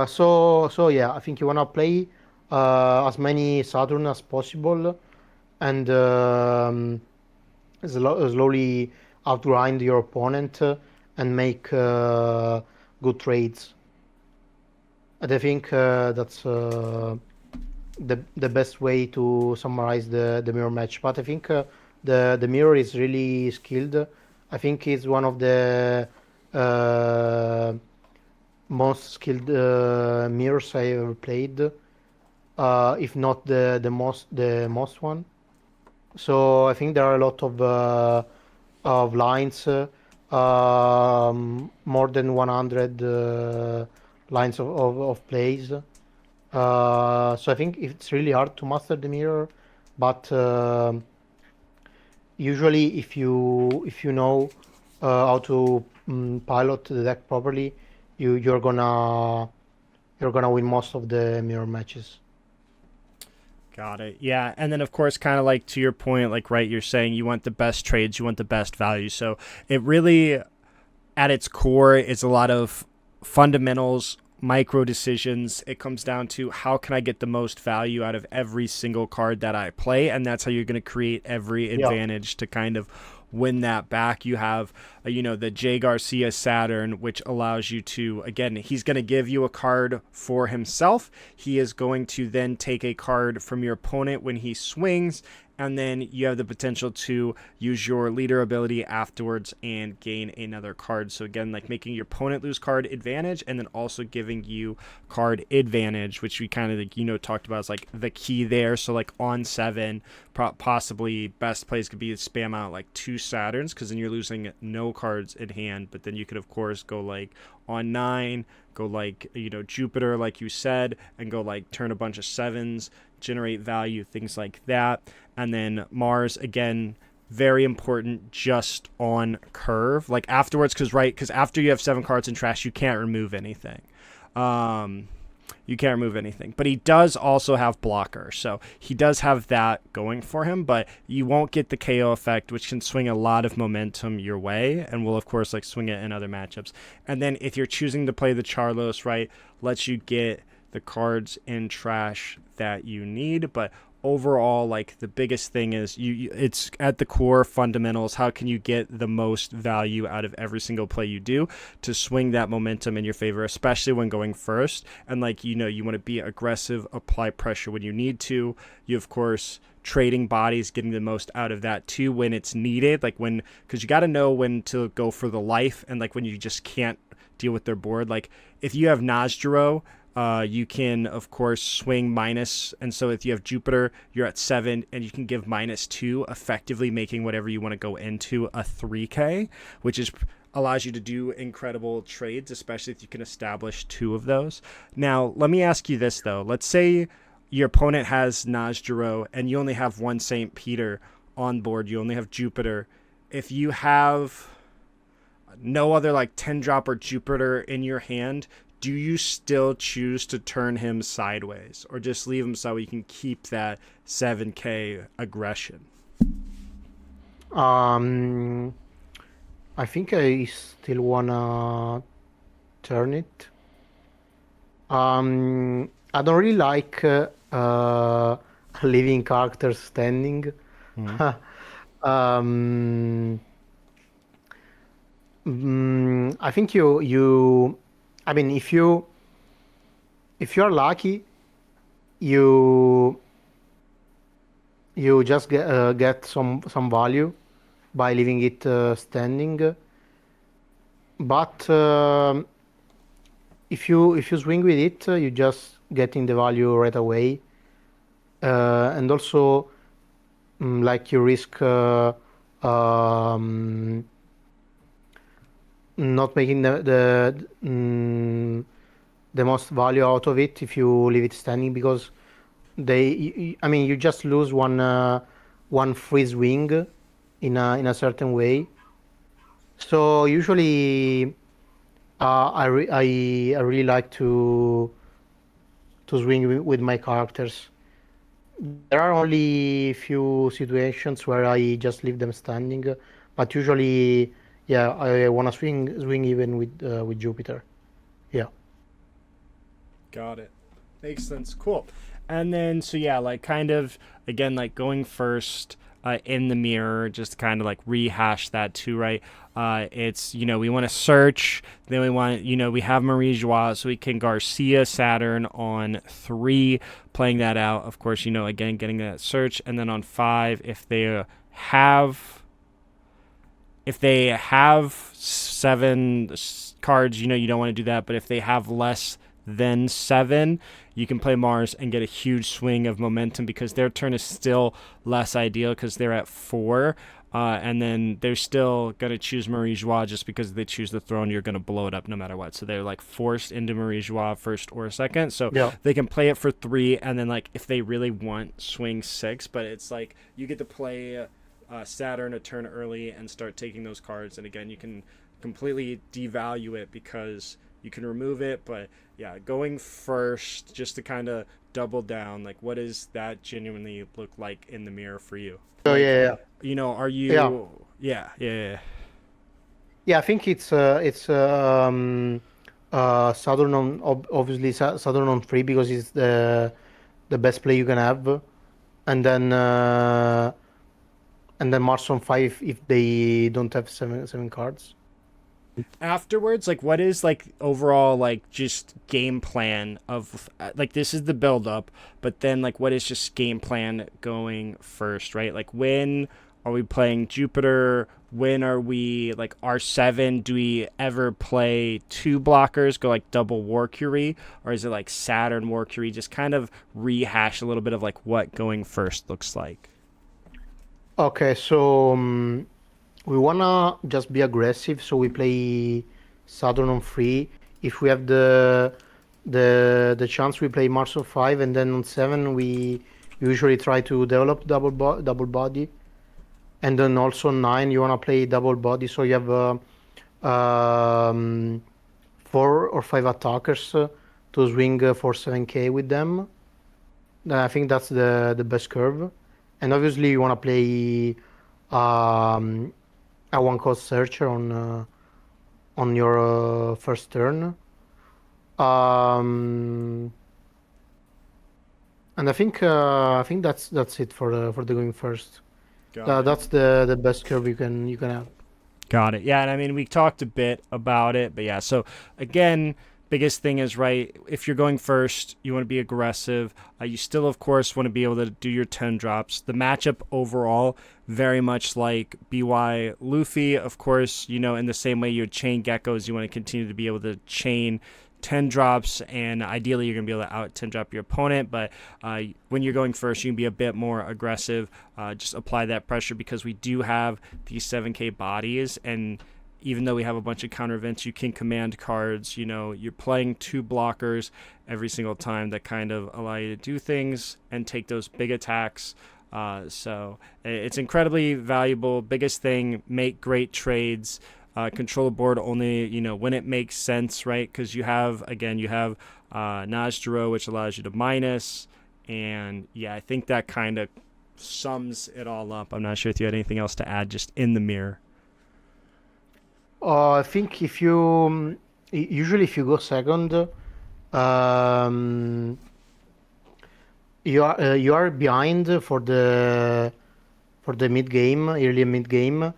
So yeah, I think you wanna play as many Saturn as possible, and slowly outgrind your opponent and make good trades. And I think that's the best way to summarize the mirror match. But I think the mirror is really skilled. I think it's one of the uh, most skilled mirrors I ever played, if not the most one. So I think there are a lot of lines, more than 100 lines of plays. So I think it's really hard to master the mirror, but usually if you know how to pilot the deck properly, you're gonna win most of the mirror matches. Got it. Yeah. And then, of course, kind of like to your point, like, right, you're saying you want the best trades, you want the best value. So it really, at its core, is a lot of fundamentals, micro decisions. It comes down to how can I get the most value out of every single card that I play. And that's how you're going to create every Yeah. advantage to kind of win that back. You have, the Jay Garcia Saturn, which allows you to, again, he's going to give you a card for himself. He is going to then take a card from your opponent when he swings, and then you have the potential to use your leader ability afterwards and gain another card. So again, like making your opponent lose card advantage, and then also giving you card advantage, which we kind of like, talked about as like the key there. So like on 7, possibly best plays could be to spam out like 2 Saturns, because then you're losing no cards in hand. But then you could of course go like on 9, go like Jupiter, like you said, and go like turn a bunch of 7s, generate value, things like that. And then Mars, again, very important just on curve. Like afterwards, because after you have 7 cards in trash, you can't remove anything. You can't remove anything. But he does also have blocker. So he does have that going for him, but you won't get the KO effect, which can swing a lot of momentum your way, and will of course like swing it in other matchups. And then if you're choosing to play the Charlos, right, lets you get the cards in trash that you need. But overall, like the biggest thing is it's at the core fundamentals. How can you get the most value out of every single play you do to swing that momentum in your favor, especially when going first? And like you want to be aggressive, apply pressure when you need to. You of course trading bodies, getting the most out of that too when it's needed, like when, because you got to know when to go for the life, and like when you just can't deal with their board. Like if you have Najjiro, you can of course swing minus, and so if you have Jupiter, you're at 7 and you can give -2, effectively making whatever you want to go into a 3k, which is allows you to do incredible trades, especially if you can establish 2 of those. Now let me ask you this though, let's say your opponent has Najjiro and you only have 1 St. Peter on board, you only have Jupiter. If you have no other like 10 drop or Jupiter in your hand, do you still choose to turn him sideways, or just leave him so you can keep that 7k aggression? Um, I think I still wanna turn it. I don't really like leaving characters standing. Mm-hmm. Um, I think I mean, if you're lucky, you you just get some value by leaving it standing. But if you swing with it, you just getting the value right away, and also like you risk um, not making the most value out of it if you leave it standing, because I mean, you just lose one free swing in a certain way. So usually, I really like to swing with my characters. There are only few situations where I just leave them standing, but usually, yeah, I wanna swing even with Jupiter. Yeah. Got it. Makes sense. Cool. And then, so yeah, like kind of, again, like going first in the mirror, just kind of like rehash that too, right? It's, we want to search, then we want, we have Marie Joie, so we can Garcia Saturn on 3, playing that out. Of course, again, getting that search. And then on 5, have if they have 7 cards, you don't want to do that. But if they have less then 7, you can play Mars and get a huge swing of momentum because their turn is still less ideal because they're at 4. And then they're still going to choose Marie Joie just because they choose the throne, you're going to blow it up no matter what. So they're like forced into Marie Joie first or second. So Yeah. they can play it for 3, and then like if they really want, swing 6. But it's like you get to play Saturn a turn early and start taking those cards. And again, you can completely devalue it because you can remove it. But yeah, going first just to kind of double down, like what does that genuinely look like in the mirror for you? Oh Like, yeah, you know, are yeah, you? Yeah. yeah. I think it's Saturn on obviously Saturn on 3 because it's the best play you can have, and then Mars on 5 if they don't have seven cards. Afterwards, like, what is like overall like just game plan of like this is the build up, but then like what is just game plan going first, right? Like when are we playing Jupiter? When are we like R7? Do we ever play 2 blockers, go like double War Curie, or is it like Saturn War Curie? Just kind of rehash a little bit of like what going first looks like. Okay, so we wanna just be aggressive, so we play Saturn on 3. If we have the chance, we play Mars on 5, and then on 7 we usually try to develop double body, and then also on 9 you wanna play double body, so you have um, 4 or 5 attackers to swing for 7k with them. I think that's the best curve, and obviously you wanna play um, a one cost searcher on your first turn. Um, and I think that's it for the going first. Got it. That's the best curve you can have. Got it. Yeah, and I mean we talked a bit about it, but yeah. So again, biggest thing is right. If you're going first, you want to be aggressive. You still, of course, want to be able to do your 10 drops. The matchup overall, very much like BY Luffy. Of course, you know, in the same way you would chain geckos, you want to continue to be able to chain 10 drops, and ideally you're going to be able to out 10 drop your opponent. But when you're going first, you can be a bit more aggressive. Just apply that pressure because we do have these 7k bodies, and even though we have a bunch of counter events, you can command cards. You know, you're playing 2 blockers every single time that kind of allow you to do things and take those big attacks. So it's incredibly valuable. Biggest thing, make great trades. Control the board only, you know, when it makes sense, right? Because you have Najjaro, which allows you to minus. And yeah, I think that kind of sums it all up. I'm not sure if you had anything else to add just in the mirror. I think if you usually if you go second, um, you are behind for the mid game, early mid game.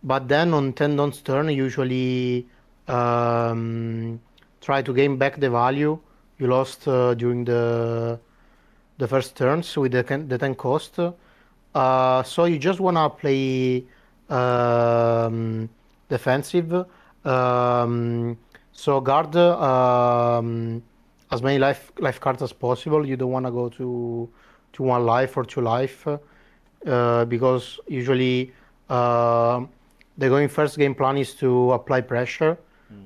But then on Tendon's turn, usually um, try to gain back the value you lost during the first turns with the 10 cost. So you just wanna play um, defensive. Um, so guard as many life cards as possible. You don't wanna go to 1 life or 2 life because usually uh, the going first game plan is to apply pressure.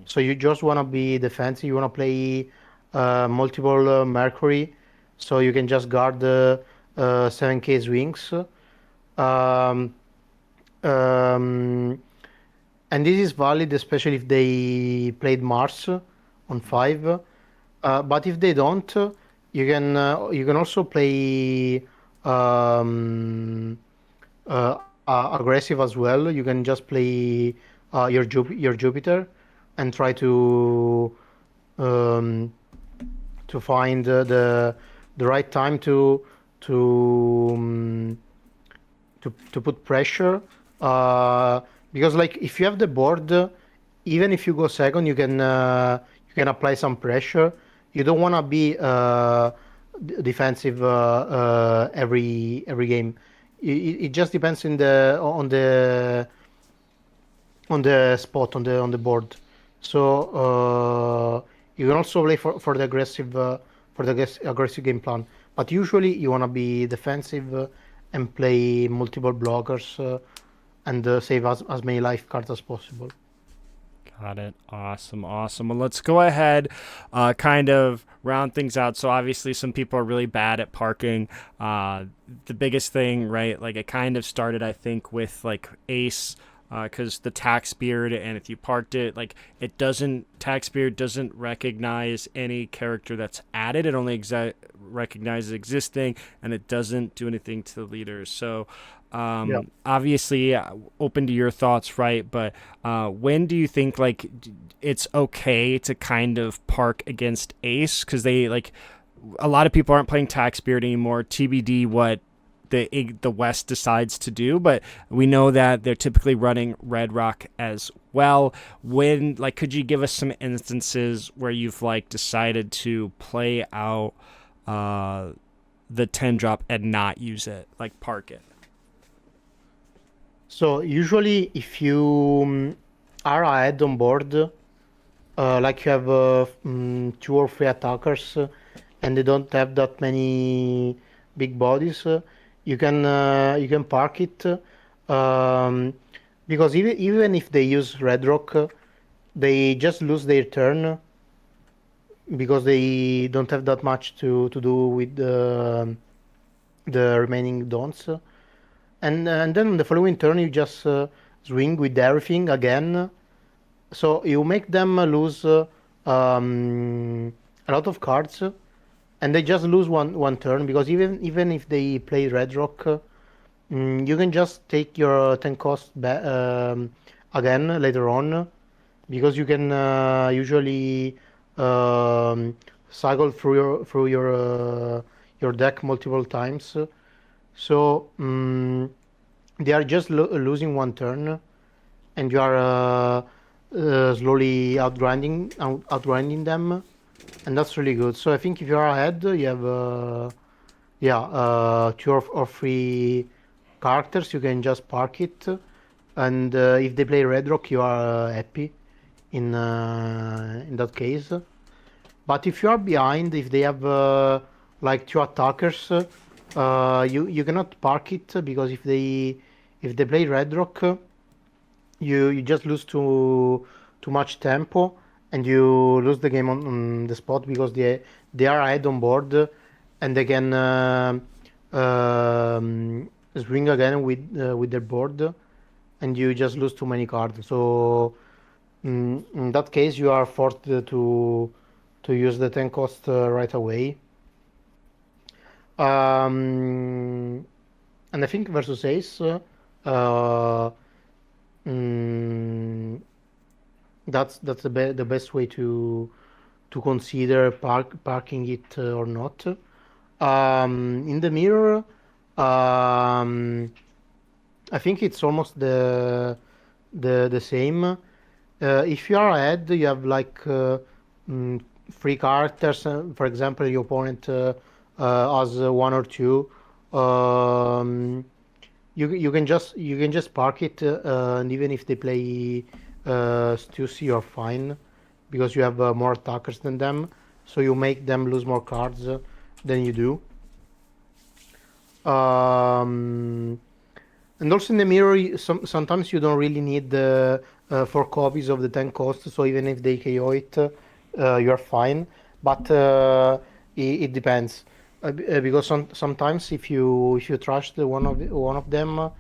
So you just want to be defensive. You want to play multiple Mercury, so you can just guard the 7k swings. Um, um, and this is valid, especially if they played Mars on 5. But if they don't, you can also play um, aggressive as well. You can just play your Jupiter and try um, to find the right time to um, to put pressure. Because like if you have the board, even if you go second, you can apply some pressure. You don't want to be defensive every game. It just depends on the spot on the board. So You can also play for the aggressive game plan. But usually you want to be defensive and play multiple blockers and save as many life cards as possible. Got it. Awesome. Awesome. Well, let's go ahead, kind of round things out. So obviously some people are really bad at parking. The biggest thing, right? Like it kind of started, I think, with like Ace, because the tax beard, and if you parked it, like it doesn't, tax beard doesn't recognize any character that's added. It only recognizes existing, and it doesn't do anything to the leaders. So Yeah. obviously open to your thoughts, right? But when do you think like it's okay to kind of park against Ace? Because they like a lot of people aren't playing tax beard anymore. TBD what the West decides to do, but we know that they're typically running Red Rock as well. When like, could you give us some instances where you've like decided to play out the 10 drop and not use it, like park it? So usually if you are ahead on board, like you have two or three attackers and they don't have that many big bodies, you can park it um, because even if they use Red Rock, they just lose their turn because they don't have that much to do with the remaining dons. And then on the following turn you just swing with everything again, so you make them lose a lot of cards, and they just lose one turn because even if they play Red Rock, you can just take your 10 cost again later on because you can usually um, cycle through your deck multiple times. So they are just losing one turn, and you are slowly outgrinding them, and that's really good. So I think if you are ahead, you have two or three characters. You can just park it, and if they play Red Rock, you are happy in that case. But if you are behind, if they have like two attackers, you cannot park it because if they play Red Rock, you just lose too much tempo and you lose the game on the spot because they are ahead on board and they can swing again with their board, and you just lose too many cards. So in that case, you are forced to use the 10 cost right away. And I think versus Ace, mm, that's the best way to consider parking it or not. In the mirror, I think it's almost the same. If you are ahead, you have like three characters. For example, your opponent has one or two. Um, you can just park it, and even if they play Stussy, you're fine because you have more attackers than them. So you make them lose more cards than you do. Um, and also in the mirror, sometimes you don't really need the 4 copies of the 10 cost. So even if they KO it, you're fine. But it depends because sometimes if you trash one of them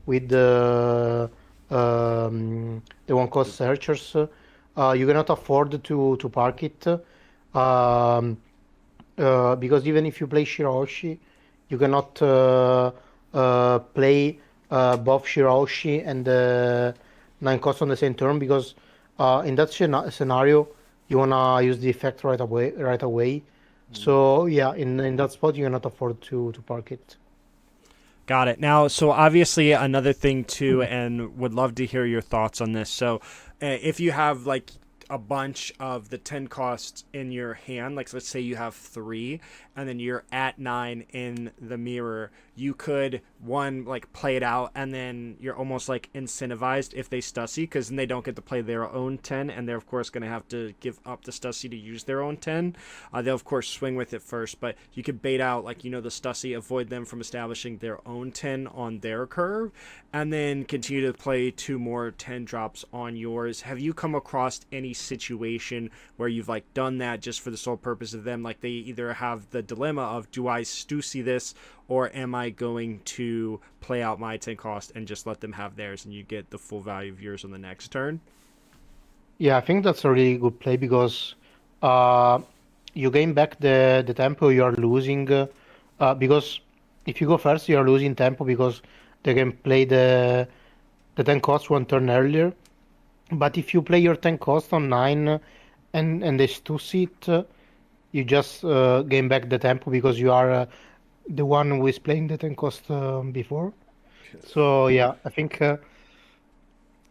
with the 1 cost searchers, you cannot afford to park it. Um, because even if you play Shirahoshi, you cannot play both Shirahoshi and 9 cost on the same turn because in that scenario you wanna use the effect right away. Right away. So yeah, in that spot you cannot afford to park it. Got it. Now, so obviously another thing too, and would love to hear your thoughts on this. So, if you have like a bunch of the 10 costs in your hand, like let's say you have 3 and then you're at 9 in the mirror, you could one like play it out, and then you're almost like incentivized if they stussy, because then they don't get to play their own 10, and they're of course going to have to give up the stussy to use their own 10. They'll of course swing with it first, but you could bait out, like, the stussy, avoid them from establishing their own 10 on their curve, and then continue to play 2 more 10 drops on yours. Have you come across any situation where you've like done that just for the sole purpose of them, like they either have the dilemma of, do I stussy this, or am I going to play out my 10 cost and just let them have theirs and you get the full value of yours on the next turn? Yeah, I think that's a really good play because uh, you gain back the tempo you are losing. Because if you go first, you are losing tempo because they can play the 10 cost one turn earlier. But if you play your 10 cost on 9 and they stussy it, you just gain back the tempo because you are the one who is playing the 10 cost before. So yeah, I think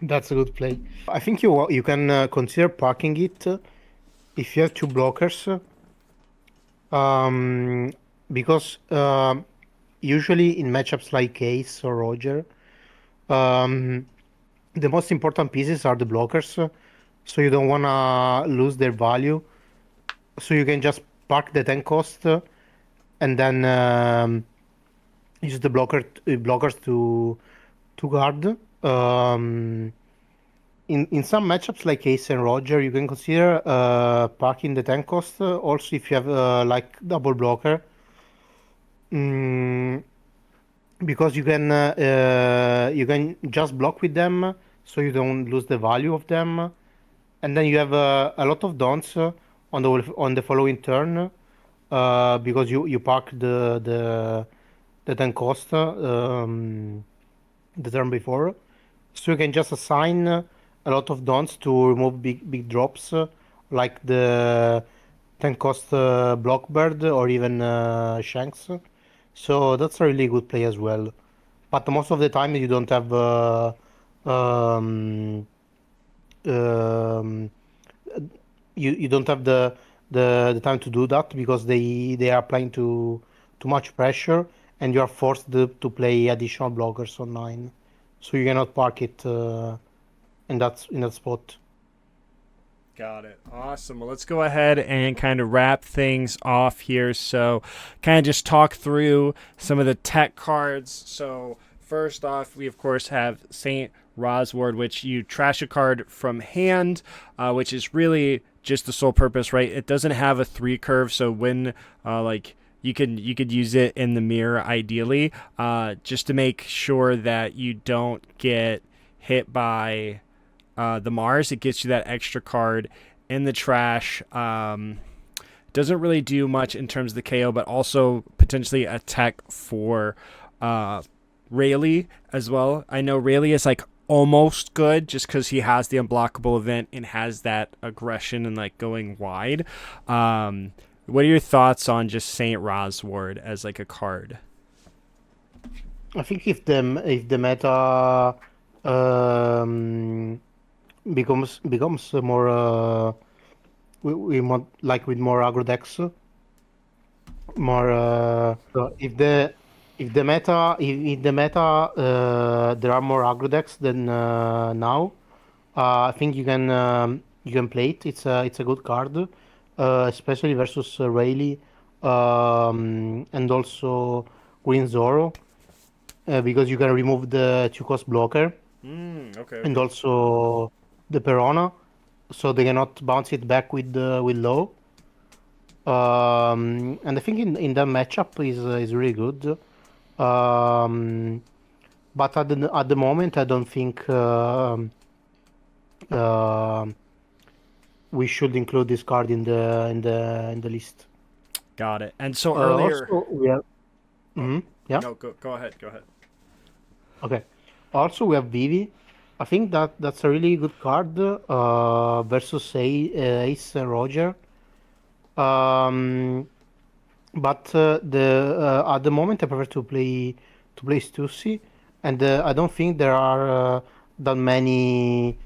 that's a good play. I think you can consider parking it if you have 2 blockers, um, because usually in matchups like Ace or Roger, um, the most important pieces are the blockers, so you don't wanna lose their value. So you can just park the 10 cost and then use the blockers to guard. Um, in some matchups like Ace and Roger, you can consider parking the 10 cost. Also, if you have like double blocker, mm, because you can just block with them, so you don't lose the value of them, and then you have a lot of dons on the following turn, because you park the 10 cost the turn before. So you can just assign a lot of dons to remove big drops, like the 10 cost Blockbird or even Shanks. So that's a really good play as well. But most of the time you don't have um, um, you don't have the time to do that because they are applying too much pressure, and you are forced to play additional blockers on 9. So you cannot park it in that spot. Got it. Awesome. Well, let's go ahead and kind of wrap things off here. So, kind of just talk through some of the tech cards. So, first off, we of course have Saint Rosward, which you trash a card from hand, which is really just the sole purpose, right? It doesn't have a 3 curve, so when like you could use it in the mirror ideally, just to make sure that you don't get hit by the Mars. It gets you that extra card in the trash. Doesn't really do much in terms of the KO, but also potentially a tech for Rayleigh as well. I know Rayleigh is like almost good just because he has the unblockable event and has that aggression and like going wide. What are your thoughts on just Saint Rosward as like a card? I think if the meta um, becomes more we want like with more aggro decks, more so if the meta there are more aggro decks than now, I think you can play it. It's a good card, especially versus Rayleigh, and also Green Zoro, because you can remove the 2 cost blocker Okay, and okay. also the Perona, so they cannot bounce it back with low. And I think in that matchup is really good. Um, but at the moment, I don't think uh, we should include this card in the list. Got it. And so earlier, Also, we have oh yeah, no, go ahead, go ahead. okay. Also, we have Vivi. I think that's a really good card versus say Ace and Roger. Um, but the at the moment I prefer to play Stussy, and I don't think there are that many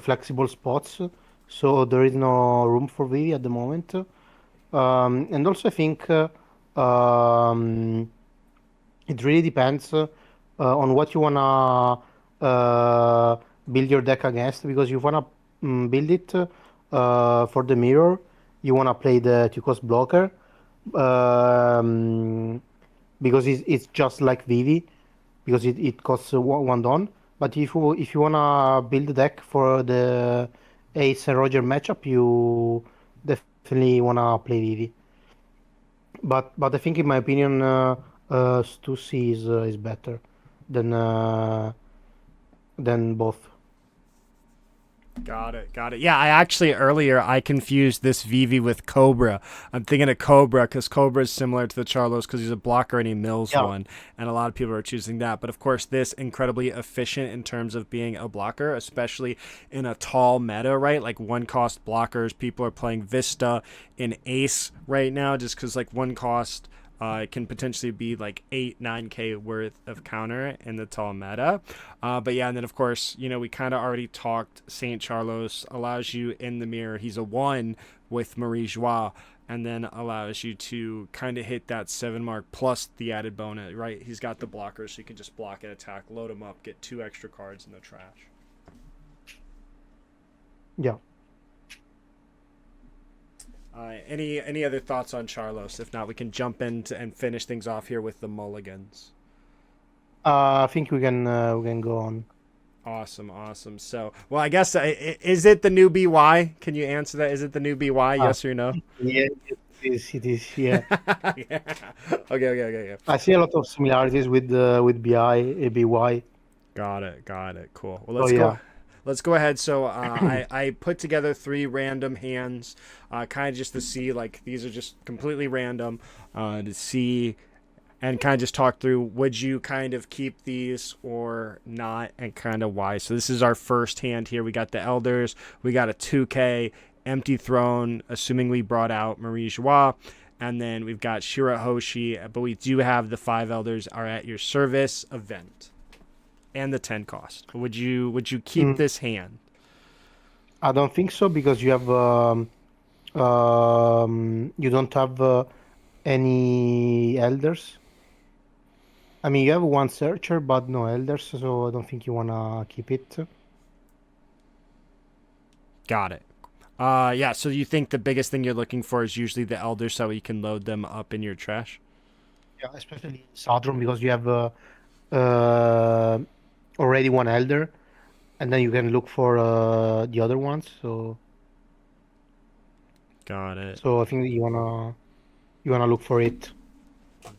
flexible spots, so there is no room for Vivi at the moment. And also, I think it really depends on what you wanna build your deck against, because you wanna build it for the mirror. You wanna play the two cost blocker, um, because it's just like Vivi, because it costs one don. But if you wanna build a deck for the Ace and Roger matchup, you definitely wanna play Vivi. But I think, in my opinion, Stussy is better than uh, than both. Got it. Got it. Yeah, I actually earlier I confused this Vivi with Cobra. I'm thinking of Cobra because Cobra is similar to the Charlos because he's a blocker and he mills Yeah. one, and a lot of people are choosing that. But of course, this incredibly efficient in terms of being a blocker, especially in a tall meta, right? Like one cost blockers. People are playing Vista in Ace right now just because like one cost it can potentially be like 8-9K worth of counter in the tall meta. But yeah, and then of course, we kind of already talked. St. Charlos allows you in the mirror. He's a 1 with Marie Joie, and then allows you to kind of hit that 7 mark plus the added bonus, right? He's got the blockers, so you can just block and attack, load him up, get 2 extra cards in the trash. Yeah. Any other thoughts on Charlos? If not, we can jump into and finish things off here with the mulligans. I think we can go on. Awesome, awesome. So, well, I guess is it the new BY? Can you answer that? Is it the new BY? Ah, Yes or no? yeah, it is. It is. Yeah. Yeah. Okay, okay, okay, okay. I see a lot of similarities with BY. Got it, got it. Cool. Well, So let's go. yeah. Let's go ahead. So I put together 3 random hands, kind of just to see like these are just completely random, to see and kind of just talk through would you kind of keep these or not and kind of why. So this is our first hand here. We got the Elders, we got a 2K Empty Throne, assuming we brought out Marie Joie, and then we've got Shirahoshi, but we do have the 5 Elders are at your service event and the 10 cost. Would you keep Mm, this hand? I don't think so, because you don't have any elders. I mean, you have one searcher, but no elders, so I don't think you wanna keep it. Got it. Yeah, so you think the biggest thing you're looking for is usually the Elders so you can load them up in your trash? Yeah, especially in Southern, because you have uh, already one elder, and then you can look for the other ones. So Got it. so I think that you wanna look for it.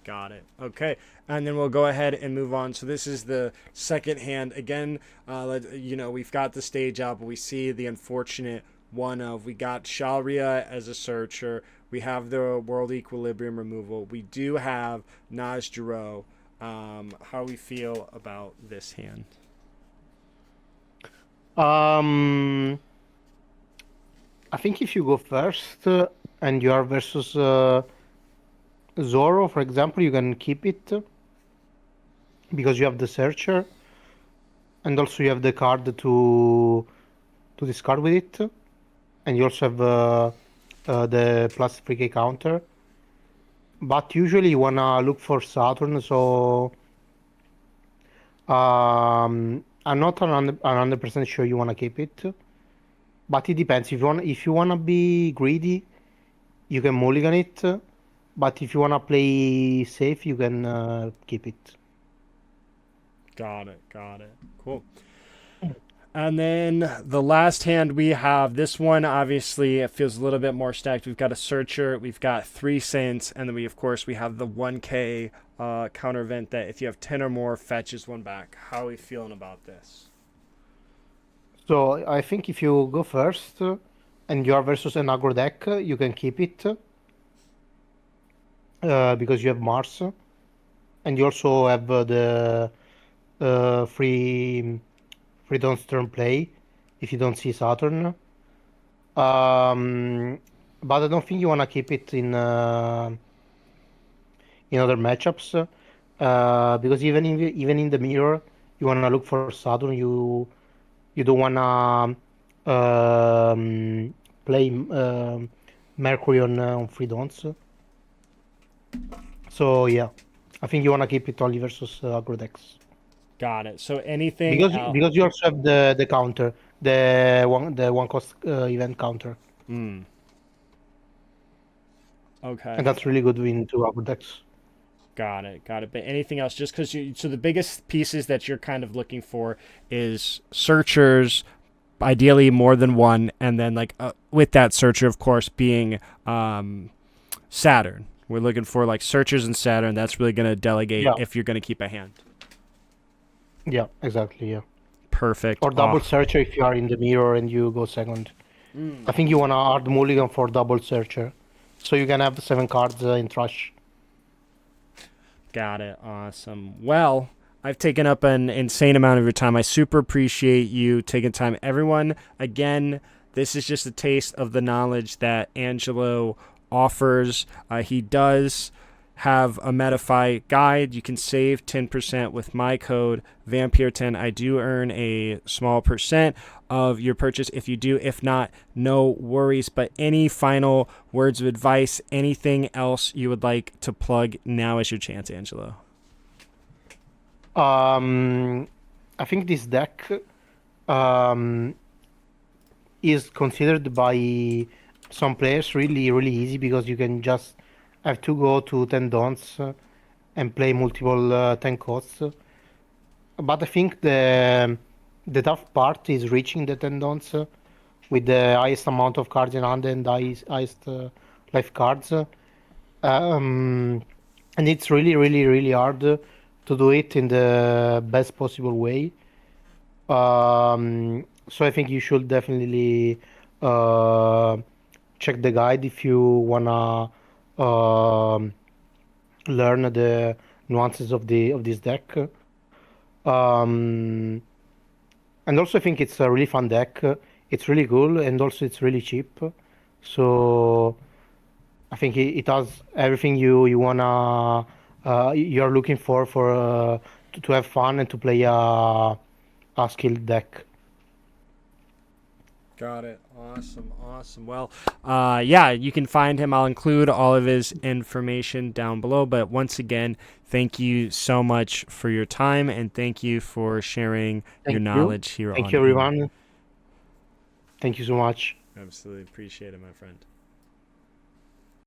Got it. Okay, and then we'll go ahead and move on. So this is the second hand again. We've got the stage out, but we see the unfortunate one of we got Shalria as a searcher. We have the World Equilibrium removal. We do have Naj Jiro. How we feel about this hand? Um, I think if you go first and you are versus Zoro, for example, you can keep it because you have the searcher, and also you have the card to discard with it, and you also have the plus 3k counter. But usually you wanna look for Saturn, so I'm not 100% sure you wanna keep it. But it depends. If you wanna be greedy, you can mulligan it. But if you wanna play safe, you can keep it. Got it. Got it. Cool. And then the last hand we have, this one obviously it feels a little bit more stacked. We've got a Searcher, we've got 3 Saints, and then we have the 1K counter event that if you have 10 or more fetches one back. How are we feeling about this? So I think if you go first and you are versus an aggro deck, you can keep it because you have Mars, and you also have the free don't turn play if you don't see Saturn. Um, but I don't think you wanna keep it in other matchups because even in the mirror, you wanna look for Saturn. You don't wanna play Mercury on free dons. So yeah, I think you wanna keep it only versus aggro decks. Got it. So anything Because else? because you also have the counter, the one cost event counter, Mm, and okay. that's really good into aggro decks. Got it. Got it. But anything else? Just because you, so the biggest pieces that you're kind of looking for is searchers, ideally more than one, and then like with that searcher, of course, being Saturn. We're looking for like searchers and Saturn. That's really going to delegate Yeah, if you're going to keep a hand. yeah, exactly, yeah. Perfect. Or double searcher if you are in the mirror and you go second. I think you wanna hard mulligan for double searcher, so you can have 7 cards in trash. Got it. Awesome. Well, I've taken up an insane amount of your time. I super appreciate you taking time. Everyone, again, this is just a taste of the knowledge that Angelo offers. He does have a Metafy guide. You can save 10% with my code Vampyr10. I do earn a small percent of your purchase if you do. If not, no worries. But any final words of advice, anything else you would like to plug, now is your chance, Angelo. Um, I think this deck um, is considered by some players really, really easy because you can just have to go to 10 dons and play multiple 10 costs. But I think the tough part is reaching the 10 dons with the highest amount of cards in hand and highest life cards. Um, and it's really, really, really hard to do it in the best possible way. So I think you should definitely uh, check the guide if you wanna um, learn the nuances of the of this deck. Um, and also I think it's a really fun deck. It's really cool and also it's really cheap. So I think it has everything you wanna you're looking for to have fun and to play a skilled deck. Got it. Awesome. Awesome. Well, yeah, you can find him. I'll include all of his information down below. But once again, thank you so much for your time and thank you for sharing your Thank you. knowledge here Thank on you, Imu. everyone. Thank you so much. Absolutely appreciate it, my friend.